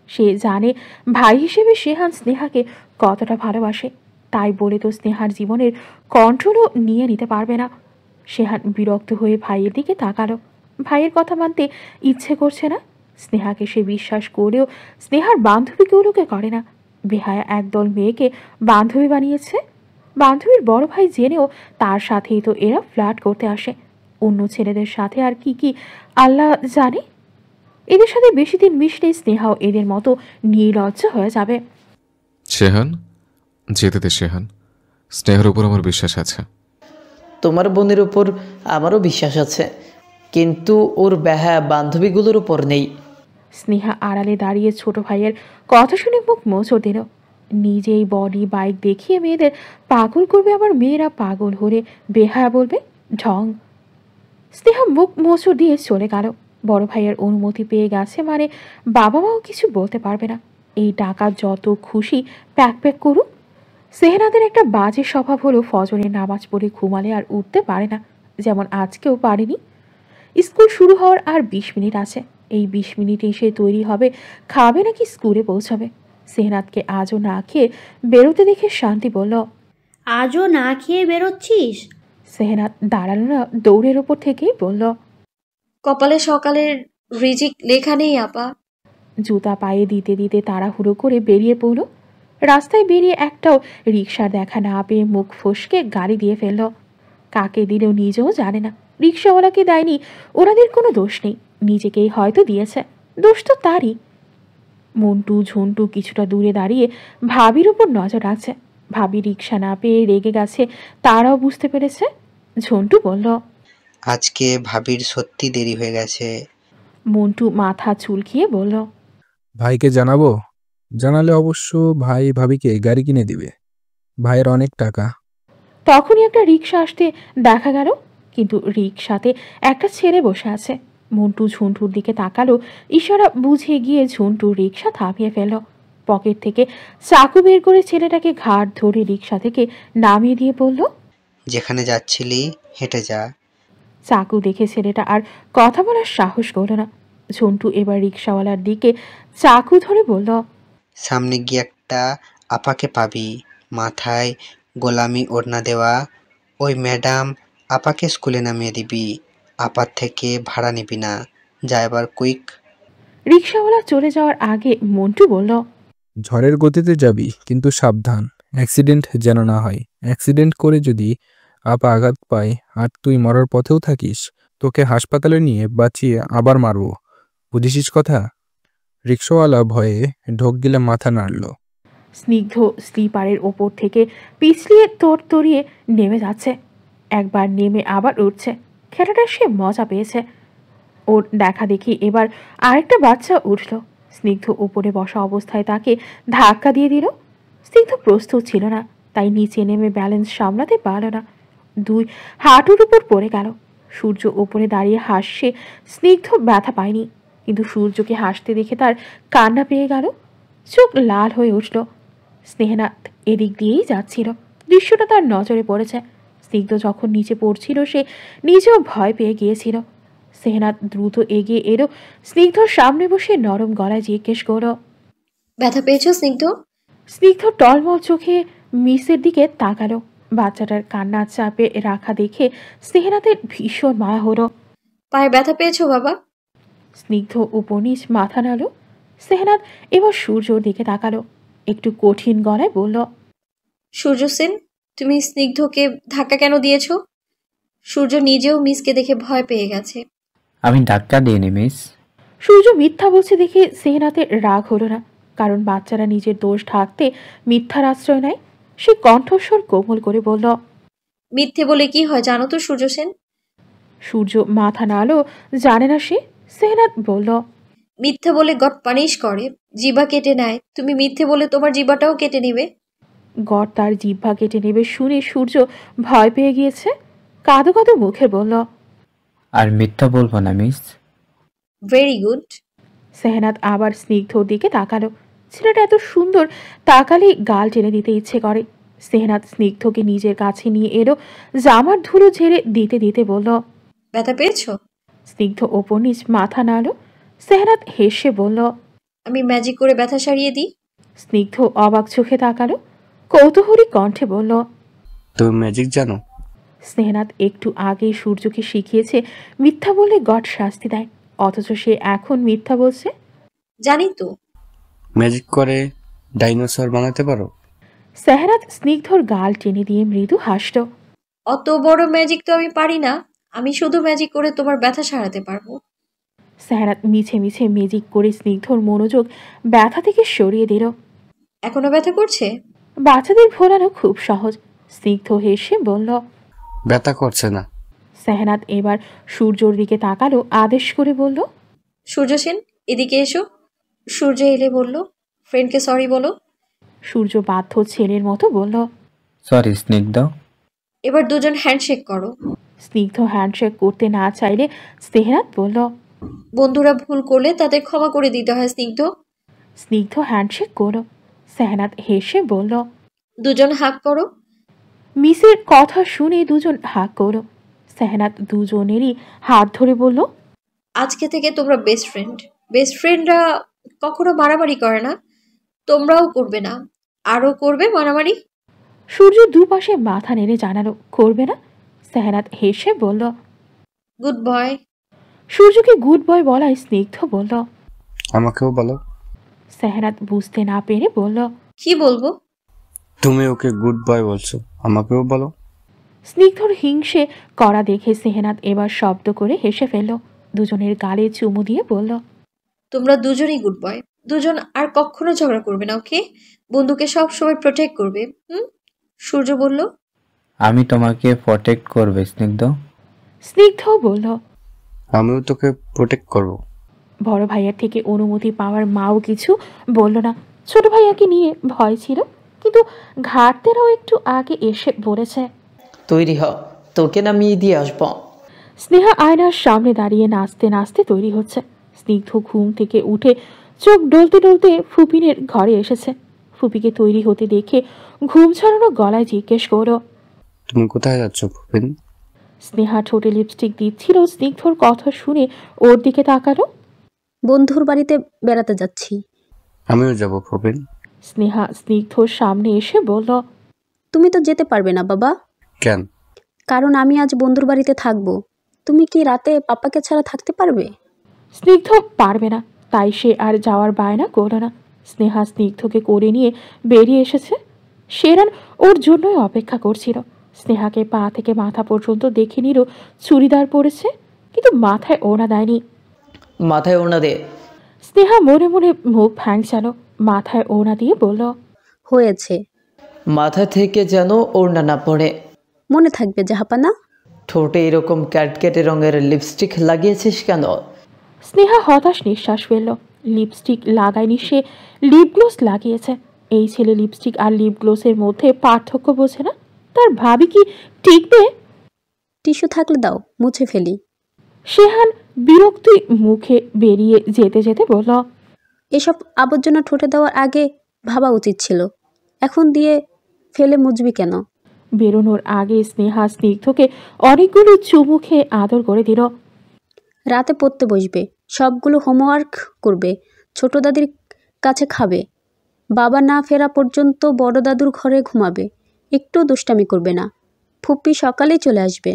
সে জানে ভাই হিসেবে শেহান স্নেহাকে কতটা ভালোবাসে। তাই বলে তো স্নেহার জীবনের কন্ট্রোলও নিয়ে নিতে পারবে না। সেহান বিরক্ত হয়ে ভাইয়ের দিকে তাকালো। ভাইয়ের কথা মানতে ইচ্ছে করছে না। স্নেহাকে সে বিশ্বাস করেও স্নেহার বান্ধবীগুলোকে করে না। বেহায়া একদল মেয়েকে বান্ধবী বানিয়েছে। বান্ধবীর বড় ভাই জেনেও তার সাথেই তো এরা ফ্লার্ট করতে আসে। অন্য ছেলেদের সাথে আর কি কি আল্লাহ জানে। এদের সাথে বেশি দিন মিশলে স্নেহাও এদের মতো নির্লজ্জ হয়ে যাবে। শেহান, যেতে দে শেহান, স্নেহার উপর আমার বিশ্বাস আছে। তোমার বোনের উপর আমারও বিশ্বাস আছে, কিন্তু ওর বেহায়া বান্ধবীগুলোর উপর নেই। স্নেহা আড়ালে দাঁড়িয়ে ছোট ভাইয়ের কথা শুনে মুখ মোচড় দিল। নিজেই বডি বাইক দেখিয়ে মেয়েদের পাগল করবে, আবার মেয়েরা পাগল হলে বেহায়া বলবে, ঢং। স্নেহা মুখ মোচড় দিয়ে চলে গেল। বড় ভাইয়ের অনুমতি পেয়ে গেছে মানে বাবা মাও কিছু বলতে পারবে না। এই টাকা যত খুশি প্যাক প্যাক করুক। সেহেনাদের একটা বাজে স্বভাব হলো ফজরের নামাজ পড়ে ঘুমালে আর উঠতে পারে না, যেমন আজকেও পারেনি। স্কুল শুরু হওয়ার আর 20 মিনিট আছে। এই 20 মিনিটে সে তৈরি হবে, খাবে নাকি স্কুলে পৌঁছাবে। সেহনাদকে আজও না খেয়ে বেরোতে দেখে শান্তি বলল, আজও না খেয়ে বেরোচ্ছিস? সেহনাদ দাঁড়ালো না, দৌড়ের ওপর থেকেই বলল, কপালে সকালের রিজিক লেখা নেই আপা। জুতা পায়ে দিতে দিতে তাড়াহুড়ো করে বেরিয়ে পড়ল। রাস্তায় বেরিয়ে একটাও রিক্সা দেখা না পেয়ে মুখ ফসকে গাড়ি দিয়ে ফেলল। কাকে দিলেও নিজেও জানে না। রিক্সাওয়ালাকে দেয়নি, ওনাদের কোনো দোষ নেই, নিজেকেই হয়তো দিয়েছে। দোষ তো তারই। মন্টু ঝন্টু কিছুটা দূরে দাঁড়িয়ে ভাবির উপর নজর রাখছে। ভাবি রিক্সা না পেয়ে রেগে গেছে, তারাও বুঝতে পেরেছে। ঝন্টু বলল, আজকে ভাবির সত্যি দেরি হয়ে গেছে। মন্টু মাথা চুলকিয়ে বলল, ভাইকে জানাবো? জানালে অবশ্য ভাই ভাবিকে গাড়ি কিনে দিবে। ভাইয়ের অনেক টাকা। তখনই একটা রিক্সা আসতে দেখা গেল, কিন্তু রিক্সাতে একটা ছেলে বসে আছে। মন্টু ঝন্টুর দিকে তাকালো, ইশারা বুঝে গিয়ে ঝন্টু রিক্সা থামিয়ে ফেলল। পকেট থেকে চাকু বের করে ছেলেটাকে ঘাট ধরে রিক্সা থেকে নামিয়ে দিয়ে বলল, যেখানে যাচ্ছিলি হেঁটে যা। চাকু দেখে ছেলেটা আর কথা বলার সাহস করল না। ঝন্টু এবার রিক্সাওয়ালার দিকে চাকু ধরে বলল, সামনে গিয়ে একটা আপাকে পাবি, মাথায় গোলামি ওড়না দেওয়া। ওই ম্যাডাম আপাকে স্কুলে নামিয়ে দিবি। আপার থেকে ভাড়া নিবি না। যা এবার কুইক। রিক্সাওয়ালা চলে যাওয়ার আগে মন্টু বলল, ঝড়ের গতিতে যাবি, কিন্তু সাবধান, অ্যাক্সিডেন্ট যেন না হয়। অ্যাক্সিডেন্ট করে যদি আপা আঘাত পায় আর তুই মরার পথেও থাকিস, তোকে হাসপাতালে নিয়ে বাঁচিয়ে আবার মারবো। বুঝিস কথা? রিক্সাওয়ালা ভয়ে ঢোক গিলে মাথা নাড়ল। স্নিগ্ধ স্লিপারের ওপর থেকে পিছলিয়ে তড়িয়ে নেমে যাচ্ছে। একবার নেমে আবার উঠছে। খেলাটা সে মজা পেয়েছে। ওর দেখা দেখি এবার আরেকটা বাচ্চা উঠল। স্নিগ্ধ উপরে বসা অবস্থায় তাকে ধাক্কা দিয়ে দিল। স্নিগ্ধ প্রস্তুত ছিল না, তাই নিচে নেমে ব্যালেন্স সামলাতে পারল না। 2 হাঁটুর উপর পড়ে গেল। সূর্য উপরে দাঁড়িয়ে হাসছে। স্নিগ্ধ ব্যথা পায়নি, কিন্তু সূর্যকে হাসতে দেখে তার কান্না পেয়ে গেল। চোখ লাল হয়ে উঠল। স্নেহনাথ এদিক দিয়েই যাচ্ছিল। দৃশ্যটা তার নজরে পড়েছে। স্নিগ্ধ যখন নিচে পড়ছিল সে নিজেও ভয় পেয়ে গিয়েছিল। স্নেহনাথ দ্রুত এগিয়ে এলো, স্নিগ্ধর সামনে বসে নরম গলায় জিজ্ঞেস করল, ব্যথা পেয়েছো স্নিগ্ধ? স্নিগ্ধ টলমল চোখে মিসের দিকে তাকালো। বাচ্চাটার কান্নার চাপে রাখা দেখে স্নেহনাথের ভীষণ মায়া হলো। পায়ে ব্যথা পেয়েছো বাবা? স্নিগ্ধ উপনিচ মাথা নাড়ল। স্নেহনাথ এবার সূর্যর দিকে তাকালো, একটু কঠিন গলায় বলল, সূর্য সেন, তুমি স্নিগ্ধকে ধাক্কা কেন দিয়েছো? সূর্য নিজেও মিসকে দেখে ভয় পেয়ে গেছে। আমি ধাক্কা দিইনি মিস। সূর্য মিথ্যা বলছে দেখে স্নেহনাথের রাগ হলো না, কারণ বাচ্চারা নিজের দোষ ঢাকতে মিথ্যার আশ্রয় নেয়। সে কণ্ঠস্বর কোমল করে বলল, মিথ্যে বলে কি হয় জানো তো সূর্য সেন? সূর্য মাথা নাড়ল, জানে না সে। স্নেহনাথ বলল, মিথ্যে বলে গড পানিশ করে, জিহ্বা কেটে নেয়। তুমি মিথ্যে বলে তোমার জিহ্বাটাও কেটে নিবে। গড তার জিহ্বা কেটে নেবে শুনে সূর্য ভয় পেয়ে গিয়েছে। কাঁদো কাঁদো মুখে বলল, আর মিথ্যা বলবো না মিস। Very good. স্নেহনাথ আবার স্নিগ্ধর দিকে তাকালো। ছেলেটা এত সুন্দর, তাকালেই গাল টেনে দিতে ইচ্ছে করে। স্নেহনাথ স্নিগ্ধকে নিজের কাছে নিয়ে এলো, জামার ধুলো ঝেড়ে দিতে দিতে বলল, ব্যথা পেয়েছো? স্নিগ্ধ ওপর নিচ মাথা নাড়ল। স্নেহনাথ হেসে বলল, আমি ম্যাজিক করে ব্যথা সারিয়ে দিই। স্নিগ্ধ অবাক চোখে তাকালো। কৌতূহলী কণ্ঠে বলল। তুমি ম্যাজিক জানো? স্নেহনাথ একটু আগে সূর্যকে শিখিয়েছে মিথ্যা বললে গড শাস্তি দেয়, অথচ সে এখন মিথ্যা বলছে। জানি তো। ম্যাজিক করে ডাইনোসর বানাতে পারো? সেহরাত স্নিগ্ধর গাল টেনে দিয়ে মৃদু হাসল। অত বড় ম্যাজিক তো আমি পারি না, আমি শুধু ম্যাজিক করে তোমার ব্যথা সারাতে পারবো। সেহরাত মিছে মিছে ম্যাজিক করে স্নিগ্ধর মনোযোগ ব্যথা থেকে সরিয়ে দিল। এখনো ব্যথা করছে? বাচ্চাদের ভোলানো খুব সহজ। স্নিগ্ধ হেসে বলল। ব্যথা করছে না। সেহনাত এবার সূর্যর দিকে তাকালো, আদেশ করে বলল, সূর্য সেন এদিকে এসো। সূর্য এলে বলল, ফ্রেন্ডকে সরি বলো। সূর্য বাধ্য ছেলের মতো বলল, সরি স্নিগ্ধ। এবার দুজন হ্যান্ডশেক করো। স্নিগ্ধ হ্যান্ডশেক করতে না চাইলে সেহরাত বলল, বন্ধুরা ভুল করলে তাদের ক্ষমা করে দিতে হয় স্নিগ্ধ। স্নিগ্ধ হ্যান্ডশেক করো। সেহনাত হেসে বলল, দুজন হাক করো। মিসের কথা শুনে দুজন হাক করো। সেহনাত দুজনেরই হাত ধরে বলল, আজকে থেকে তোমরা বেস্ট ফ্রেন্ড। বেস্ট ফ্রেন্ডরা কখনো মারামারি করে না, তোমরাও করবে না। আরও করবে মারামারি? সূর্য দুপাশে মাথা নেড়ে জানালো, করবে না। সেহনাত হেসে বলল, গুড বয়। সূর্যকে গুড বয় বলায় স্নিগ্ধ বলল, আমাকেও বলো। সেহনাত বুঝতে না পেরে বলল, কি বলবো? তুমি ওকে গুড বয় বলছো, আমাকেও বলো। স্নিগ্ধর হিংসে করা দেখে সেহনাত এবার শব্দ করে হেসে ফেলল। দুজনের গালে চুমু দিয়ে বলল, তোমরা দুজনই গুড বয়। দুজন আর কখনো ঝগড়া করবে না, ওকে? বন্ধুকে সব সময় প্রোটেক্ট করবে। সূর্য বলল, আমি তোমাকে প্রোটেক্ট করবে স্নিগ্ধ। স্নিগ্ধ বলল, আমিও তোকে প্রোটেক্ট করব। বড় ভাইয়ার থেকে অনুমতি পাওয়ার মাও কিছু বলল না। ছোট ভাইয়াকে নিয়ে ভয় ছিল, কিন্তু ঘাটতেরাও একটু আগে এসে বলেছে, তৈরি হ, তোকে নামিয়ে দিয়ে আসবো। স্নেহা আয়নার সামনে দাঁড়িয়ে নাচতে নাচতে তৈরি হচ্ছে। স্নিগ্ধ ঘুম থেকে উঠে চোখ ডলতে ডলতে ফুপিনের ঘরে এসেছে। ফুপিকে তৈরি হতে দেখে ঘুম ছাড়ানো গলায় জিজ্ঞেস করো, তুমি কোথায় যাচ্ছ ফুপিন? স্নেহা ঠোঁটে লিপস্টিক দিচ্ছিল। স্নিগ্ধর কথা শুনে ওর দিকে তাকালো। বন্ধুর বাড়িতে বেড়াতে যাচ্ছি। আমিও যাব ফুপিন। স্নেহা স্নিগ্ধর সামনে এসে বলল, তুমি তো যেতে পারবে না বাবা। কেন? কারণ আমি আজ বন্ধুর বাড়িতে থাকবো। তুমি কি রাতে পাপাকে ছাড়া থাকতে পারবে? স্নিগ্ধ পারবে না, তাই সে আর যাওয়ার বায়না করল না। স্নেহা স্নিগ্ধকে করে নিয়ে বেরিয়ে এসেছে। শেরান ওর জন্যই অপেক্ষা করছিল। স্নেহাকে পা থেকে মাথা পর্যন্ত দেখে নিল চুড়িদার পরেছে, কিন্তু মাথায় ওড়না দেয়নি। মাথায় ওড়না দে। স্নেহা মনে মনে মুখ ভ্যাংচালো, মাথায় ওড়না দিয়ে বলল, হয়েছে। মাথা থেকে যেন ওড়না না পড়ে। মনে থাকবে জাহাপানা। ঠোঁটে এরকম ক্যাটকেটে রঙের লিপস্টিক লাগিয়েছিস কেন? স্নেহা হতাশ নিঃশ্বাস ফেলল। লিপস্টিক লাগায়নি, সে লিপ গ্লোস লাগিয়েছে। এই ছেলে লিপস্টিক আর লিপ গ্লোসের মধ্যে পার্থক্য বোঝে না। তার ভাবি কি টিকবে? টিস্যু থাকলে দাও, মুছে ফেলি। শেহান বিরক্তি মুখে বেরিয়ে যেতে যেতে বলল, এসব আবর্জনা ঠোঁটে দেওয়ার আগে ভাবা উচিত ছিল। এখন দিয়ে ফেলে মুছবি কেন? বেরোনোর আগে স্নেহা স্নিগ্ধকে অনেকগুলো চুমু খেয়ে আদর করে দিল। রাতে পড়তে বসবে, সবগুলো হোমওয়ার্ক করবে, ছোট দাদির কাছে খাবে, বাবা না ফেরা পর্যন্ত বড় দাদুর ঘরে ঘুমাবে, একটু দুষ্টামি করবে না। ফুপ্পি সকালেই চলে আসবে।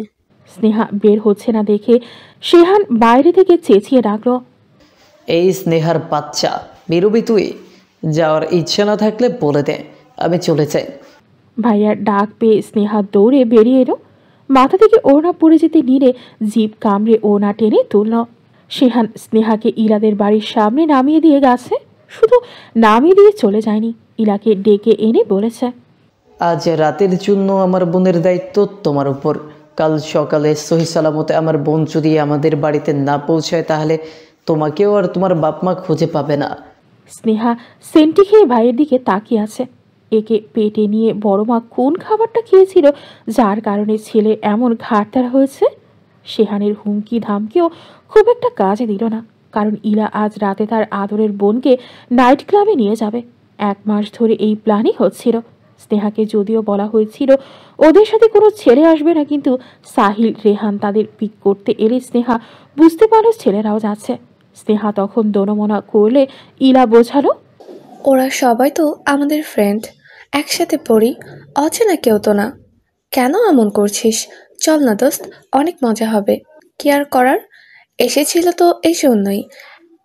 স্নেহা বের হচ্ছে না দেখে শেহান বাইরে থেকে চেঁচিয়ে ডাকল, এই স্নেহার বাচ্চা, বেরোবি তুই? যাওয়ার ইচ্ছা না থাকলে বলে দে, আমি চলে যাই। ভাইয়ার ডাক পেয়ে স্নেহা দৌড়ে বেরিয়ে এলো। মাথা থেকে ওড়না পড়ে যেতে নিলে জিভ কামড়ে ওড়না টেনে তুলল। শেহান স্নেহাকে ইলাদের বাড়ির সামনে নামিয়ে দিয়ে গেছে, শুধু নামিয়ে দিয়ে চলে যায়নি, ইলাকে ডেকে এনে বলেছে, আজ রাতের জন্য আমার বোনের দায়িত্ব তোমার উপর। কাল সকালে সহি সালামতে আমার বোন যদি আমাদের বাড়িতে না পৌঁছায় তাহলে তোমাকেও আর তোমার বাপ মা খুঁজে পাবে না। স্নেহা সেন্টি খেয়ে ভাইয়ের দিকে তাকিয়ে আছে। একে পেটে নিয়ে বড় মা কোন খাবারটা খেয়েছিল যার কারণে ছেলে এমন ঘাটতার হয়েছে? শেহানের হুমকি ধামকেও খুব একটা কাজে দিল না, কারণ ইলা আজ রাতে তার আদরের বোনকে নাইট ক্লাবে নিয়ে যাবে। 1 মাস ধরে এই প্ল্যানই হচ্ছিল। স্নেহাকে যদিও বলা হয়েছিল ওদের সাথে কোনো ছেলে আসবে না, কিন্তু সাহিল রেহান তাদের পিক করতে এলে স্নেহা বুঝতে পারল ছেলেরাও যাচ্ছে। স্নেহা তখন দোনমনা করলে ইলা বোঝালো, ওরা সবাই তো আমাদের ফ্রেন্ড, একসাথে পড়ি, অচেনা কেউ তো না। কেন এমন করছিস? চল না দোস্ত, অনেক মজা হবে। কি আর করার, এসেছিল তো এই জন্যই।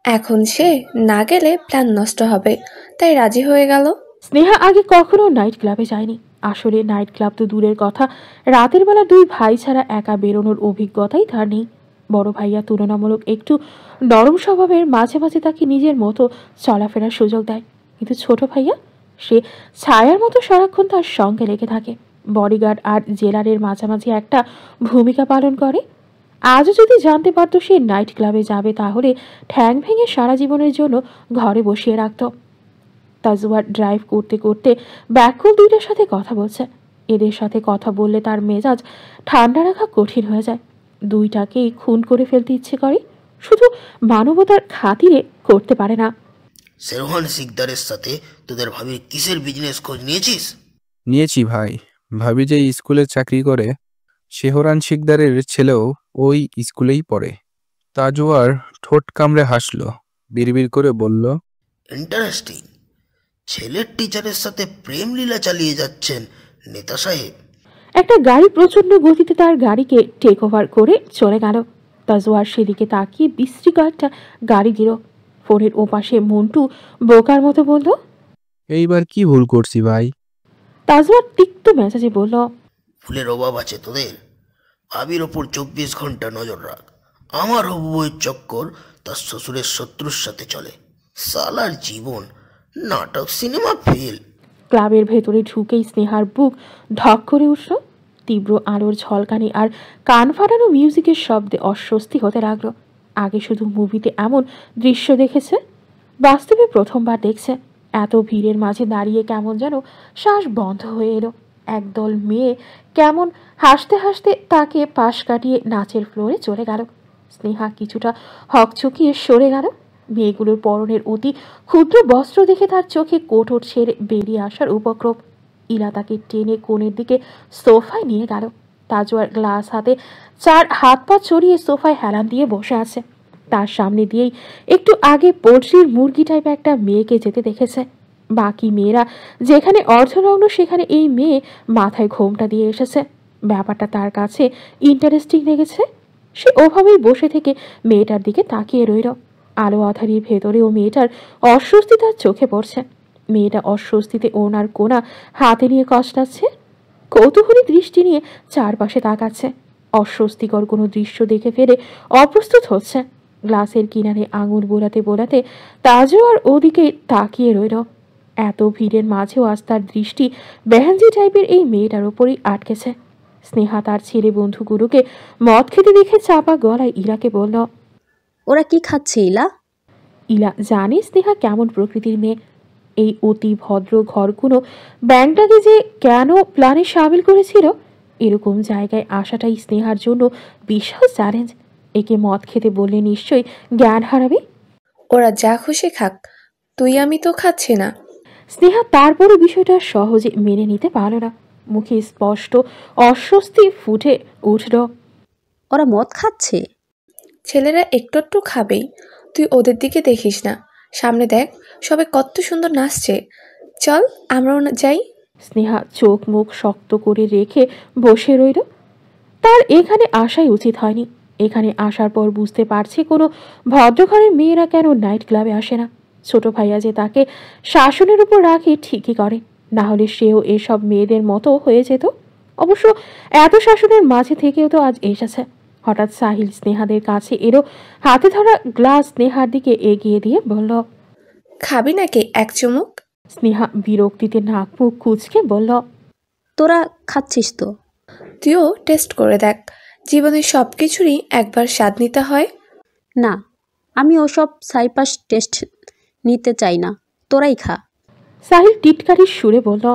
এখন সে না গেলে প্ল্যান নষ্ট হবে, তাই রাজি হয়ে গেল। স্নেহা আগে কখনো নাইট ক্লাবে যায়নি। আসলে নাইট ক্লাব তো দূরের কথা, রাতের বেলা দুই ভাই ছাড়া একা বেরোনোর অভিজ্ঞতাই তার নেই। বড় ভাইয়া তুলনামূলক একটু নরম স্বভাবের, মাঝে মাঝে তাকে নিজের মতো চলাফেরার সুযোগ দেয়, কিন্তু ছোট ভাইয়া সে ছায়ার মতো সারাক্ষণ তার সঙ্গে লেগে থাকে। বডিগার্ড আর জেলারের মাঝামাঝি একটা ভূমিকা পালন করে। আজও যদি জানতে পারতো সে নাইট ক্লাবে যাবে, তাহলে ঠ্যাং ভেঙে সারা জীবনের জন্য ঘরে বসিয়ে রাখত। তাজওয়ার ড্রাইভ করতে করতে ব্যাকুল দুইটার সাথে কথা বলছে। এদের সাথে কথা বললে তার মেজাজ ঠান্ডা রাখা কঠিন হয়ে যায়। দুইটাকেই খুন করে ফেলতে ইচ্ছে করে, শুধু মানবতার খাতিরে করতে পারে না। সেরোহান সিকদারের সাথে তোদের ভাবির কিসের বিজনেস খোঁজ নিয়েছিস? নিয়েছি ভাই। ভাবি যে স্কুলে চাকরি করে, শেহরান শিকদারের ছেলেও ওই স্কুলেই পড়ে। তাজওয়ার ঠোঁট কামড়ে হাসল, বিড়বিড় করে বলল, ইন্টারেস্টিং। ছেলের টিচারের সাথে প্রেম লীলা চালিয়ে যাচ্ছেন নেতা সাহেব। একটা গাড়ি প্রচন্ড গতিতে তার গাড়িকে টেক ওভার করে চলে গেল। তাজওয়ার সেদিকে তাকিয়ে বিশ্রী কয়েকটা গাড়ি দিল। ফোনের ওপাশে মন্টু বোকার মতো বলল, এইবার কি ভুল করছি ভাই? তাজওয়ার তিক্ত মেজাজে বলল, ফুলের অভাব আছে তোদের? ভাবির ওপর 24 ঘন্টা নজর রাখ। আমার হবু বউয়ের চক্কর তার শ্বশুরের শত্রুর সাথে চলে। সালার জীবন নাটক সিনেমা ফেল। ক্লাবের ভেতরে ঢুকেই স্নেহার বুক ঢক করে উঠল। তীব্র আলোর ঝলকানি আর কান ফাটানো মিউজিকের শব্দে অস্বস্তি হতে লাগলো। আগে শুধু মুভিতে এমন দৃশ্য দেখেছে, বাস্তবে প্রথমবার দেখছে। এত ভিড়ের মাঝে দাঁড়িয়ে কেমন যেন শ্বাস বন্ধ হয়ে এলো। একদল মেয়ে কেমন হাসতে হাসতে তাকে পাশ কাটিয়ে নাচের ফ্লোরে চলে গেল। স্নেহা কিছুটা হকচকিয়ে সরে গেল। মেয়েগুলোর পরনের অতি ক্ষুদ্র বস্ত্র দেখে তার চোখে কোটর ছেড়ে বেরিয়ে আসার উপক্রম। ইলা তাকে টেনে কোণের দিকে সোফায় নিয়ে গেল। তাজওয়ার গ্লাস হাতে চার হাত পা চড়িয়ে সোফায় হেলান দিয়ে বসে আছে। তার সামনে দিয়েই একটু আগে পোল্ট্রির মুরগি টাইপ একটা মেয়েকে যেতে দেখেছে। বাকি মেয়েরা যেখানে অর্ধনগ্ন, সেখানে এই মেয়ে মাথায় ঘোমটা দিয়ে এসেছে। ব্যাপারটা তার কাছে ইন্টারেস্টিং লেগেছে। সে ওভাবেই বসে থেকে মেয়েটার দিকে তাকিয়ে রইল। আলো আধারির ভেতরেও মেয়েটার অস্বস্তি তার চোখে পড়ছে। মেয়েটা অস্বস্তিতে ওনার কোনা হাতে নিয়ে কষ্টাচ্ছে, কৌতূহলী দৃষ্টি নিয়ে চারপাশে তাকাচ্ছে। অস্বস্তিকর কোনো দৃশ্য দেখে ফেলে অপ্রস্তুত হচ্ছে। গ্লাসের কিনারে আঙুল বোলাতে বোলাতে তাজওয়ার ওদিকে তাকিয়ে রইল। এত ভিড়ের মাঝেও আজ তার দৃষ্টি বেহেনজি টাইপের এই মেয়েটার ওপরই আটকেছে। স্নেহা তার ছেলে বন্ধুগুলোকে মদ খেতে দেখে চাপা গলায় ইলাকে বলল, ওরা কি খাচ্ছে ইলা? ইলা জানে স্নেহা কেমন প্রকৃতির মেয়ে। এই অতি ভদ্র ঘরকুনো ব্যাংকটাকে যে কেন প্ল্যানে সামিল করেছিল, এরকম জায়গায় আসাটাই স্নেহার জন্য বিশাল চ্যালেঞ্জ। একে মদ খেতে বললে নিশ্চয়ই জ্ঞান হারাবে। ওরা যা খুশি খাক, তুই আমি তো খাচ্ছি না। স্নেহা তারপরও বিষয়টা সহজে মেনে নিতে পারল না। মুখে স্পষ্ট অস্বস্তি ফুটে উঠল। ওরা মদ খাচ্ছে? ছেলেরা একটু একটু খাবেই, তুই ওদের দিকে দেখিস না। সামনে দেখ, সবাই কত সুন্দর নাচছে। চল আমরাও যাই। স্নেহা চোখ মুখ শক্ত করে রেখে বসে রইল। তার এখানে আসাই উচিত হয়নি। এখানে আসার পর বুঝতে পারছে কোনো ভদ্রঘরের মেয়েরা কেন নাইট ক্লাবে আসে না। ছোট ভাইয়া যে তাকে শাসনের উপর রাখে ঠিকই করে, না হলে সেও এসব মেয়েদের মতো হয়ে যেত। অবশ্য এত শাসনের মাঝে থেকেও তো আজ এসেছে। হঠাৎ সাহিল স্নেহাদের কাছে এলো, হাতে ধরা গ্লাস স্নেহার দিকে এগিয়ে দিয়ে বলল, খাবি নাকি এক চুমুক? স্নেহা বিরক্তিতে নাক মুখ কুঁচকে বলল, তোরা খাচ্ছিস তো, তুইও টেস্ট করে দেখ। জীবনের সব কিছুরই একবার স্বাদ নিতে হয়। না, আমি ওসব সাইপাস টেস্ট নিতে চাই না, তোরাই খা। সাহিল টিটকারির সুরে বলল,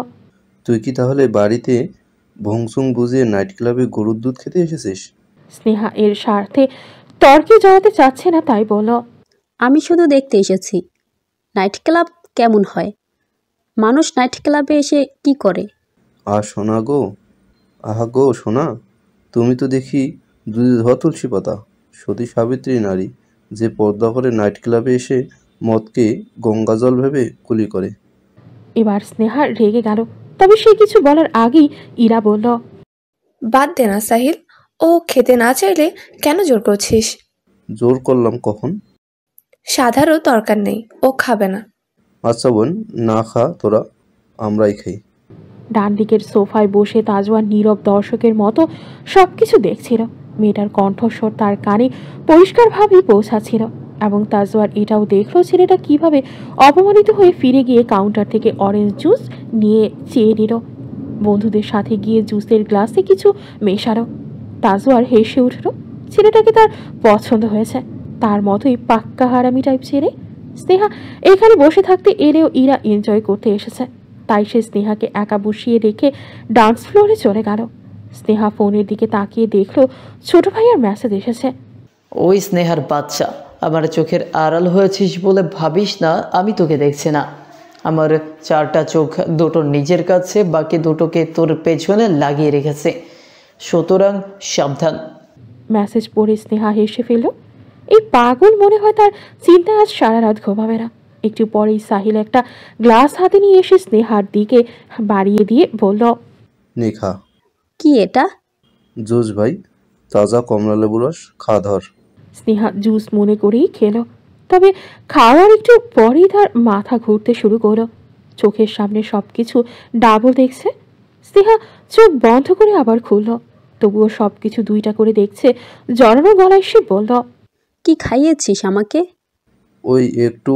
তুই কি তাহলে বাড়িতে ভংসুং বুঝিয়ে নাইট ক্লাবে গরুর দুধ খেতে এসেছিস? স্নেহা এর স্বার্থে তর্কে জড়াতে চাচ্ছে না, তাই বলল, আমি শুধু দেখতে এসেছি নাইট ক্লাব কেমন হয়। মানুষ নাইট ক্লাবে এসে কি করে? সোনা গো, আহা গো সোনা, তুমি তো দেখি দুধে ধোয়া তুলসী পাতা, সতী সাবিত্রী নারী, যে পর্দা করে নাইট ক্লাবে এসে মদকে গঙ্গা জল ভেবে কুলি করে। এবার স্নেহা রেগে গেল। তবে সে কিছু বলার আগেই ইরা বলল, বাদ দে না সাহিল, ও খেতে না চাইলে কেন জোর করছিস? জোর করলাম কখন? সাধারও দরকার নেই, ও খাবে না। আচ্ছা বোন, না খা তোরা, আমরাই খাই। ডান দিকের সোফায় বসে তাজওয়ান নীরব দর্শকের মতো সবকিছু দেখছিল। মেয়েটার কণ্ঠস্বর তার কানে পরিষ্কারভাবেই পৌঁছাচ্ছিল এবং তাজওয়ার এটাও দেখলো ছেলেটা কিভাবে অপমানিত হয়ে ফিরে গিয়ে কাউন্টার থেকে অরেঞ্জ জুস নিয়ে চেয়ে নিল। বন্ধুদের সাথে গিয়ে জুসের গ্লাসে কিছু মেশালো। তাজওয়ার হেসে উঠল। ছেলেটাকে তার পছন্দ হয়েছে, তার মতোই পাক্কা হারামি টাইপ ছেলে। স্নেহা এখানে বসে থাকতে এলেও ইরা এনজয় করতে এসেছে, তাই সে স্নেহাকে একা বসিয়ে রেখে ডান্স ফ্লোরে চলে গেল। স্নেহা ফোনের দিকে তাকিয়ে দেখলো ছোট ভাইয়ার মেসেজ এসেছে। ওই স্নেহার বাচ্চা, আমার চোখের আড়াল হয়েছিস বলে ভাবিস না আমি তোকে দেখছি না। আমার 4টা চোখ দুটো নিজের কাছে, বাকি দুটোকে তোর পেছনে লাগিয়ে রেখেছে, সুতরাং সাবধান। মেসেজ পড়ে স্নেহা হেসে ফেলল। এই পাগল মনে হয় তার চিন্তায় আজ সারা রাত ঘুমাবে না। একটু পরেই সাহিল একটা গ্লাস হাতে নিয়ে এসে স্নেহার দিকে বাড়িয়ে দিয়ে বলল, নিখা। কি এটা? জুস ভাই, তাজা কমলা লেবুর রস, খা ধর। স্নেহা জুস মনে করেই খেলো, তবে খাওয়ার একটু পরেই তার মাথা ঘুরতে শুরু করলো। চোখের সামনে সবকিছু ডাবল দেখছে। স্নেহা চোখ বন্ধ করে আবার খুলল, তবুও সবকিছু 2টা করে দেখছে। জড়ানো গলায় সে বলল, কি খাইয়েছিস আমাকে? ওই একটু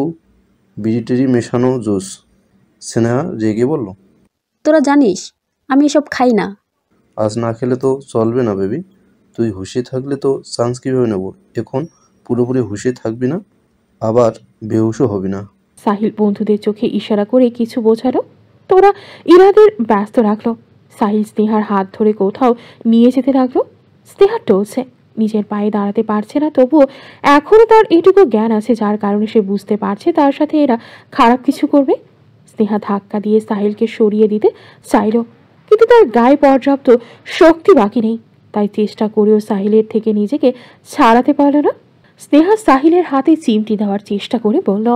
বিরিটেরি মেশানো জুস। স্নেহা রেগে বলল, তোরা জানিস আমি এসব খাই না। আজ না খেলে তো চলবে না বেবি, তুই হুঁশে থাকলে তো চান্স কীভাবে নেব? এখন পুরোপুরি হুঁশে থাকবি না, আবার বেহুশও হবি না। সাহিল বন্ধুদের চোখে ইশারা করে কিছু বোঝালো, তোরা ইরাদের ব্যস্ত রাখলো। সাহিল স্নেহার হাত ধরে কোথাও নিয়ে যেতে লাগলো। স্নেহা টলছে, নিজের পায়ে দাঁড়াতে পারছে না, তবুও এখনও তার এটুকু জ্ঞান আছে যার কারণে সে বুঝতে পারছে তার সাথে এরা খারাপ কিছু করবে। স্নেহা ধাক্কা দিয়ে সাহিলকে সরিয়ে দিতে চাইল, কিন্তু তার গায়ে পর্যাপ্ত শক্তি বাকি নেই, তাই চেষ্টা করেও সাহিলের থেকে নিজেকে ছাড়াতে পারল না। স্নেহা সাহিলের হাতে চিমটি দেওয়ার চেষ্টা করে বলল,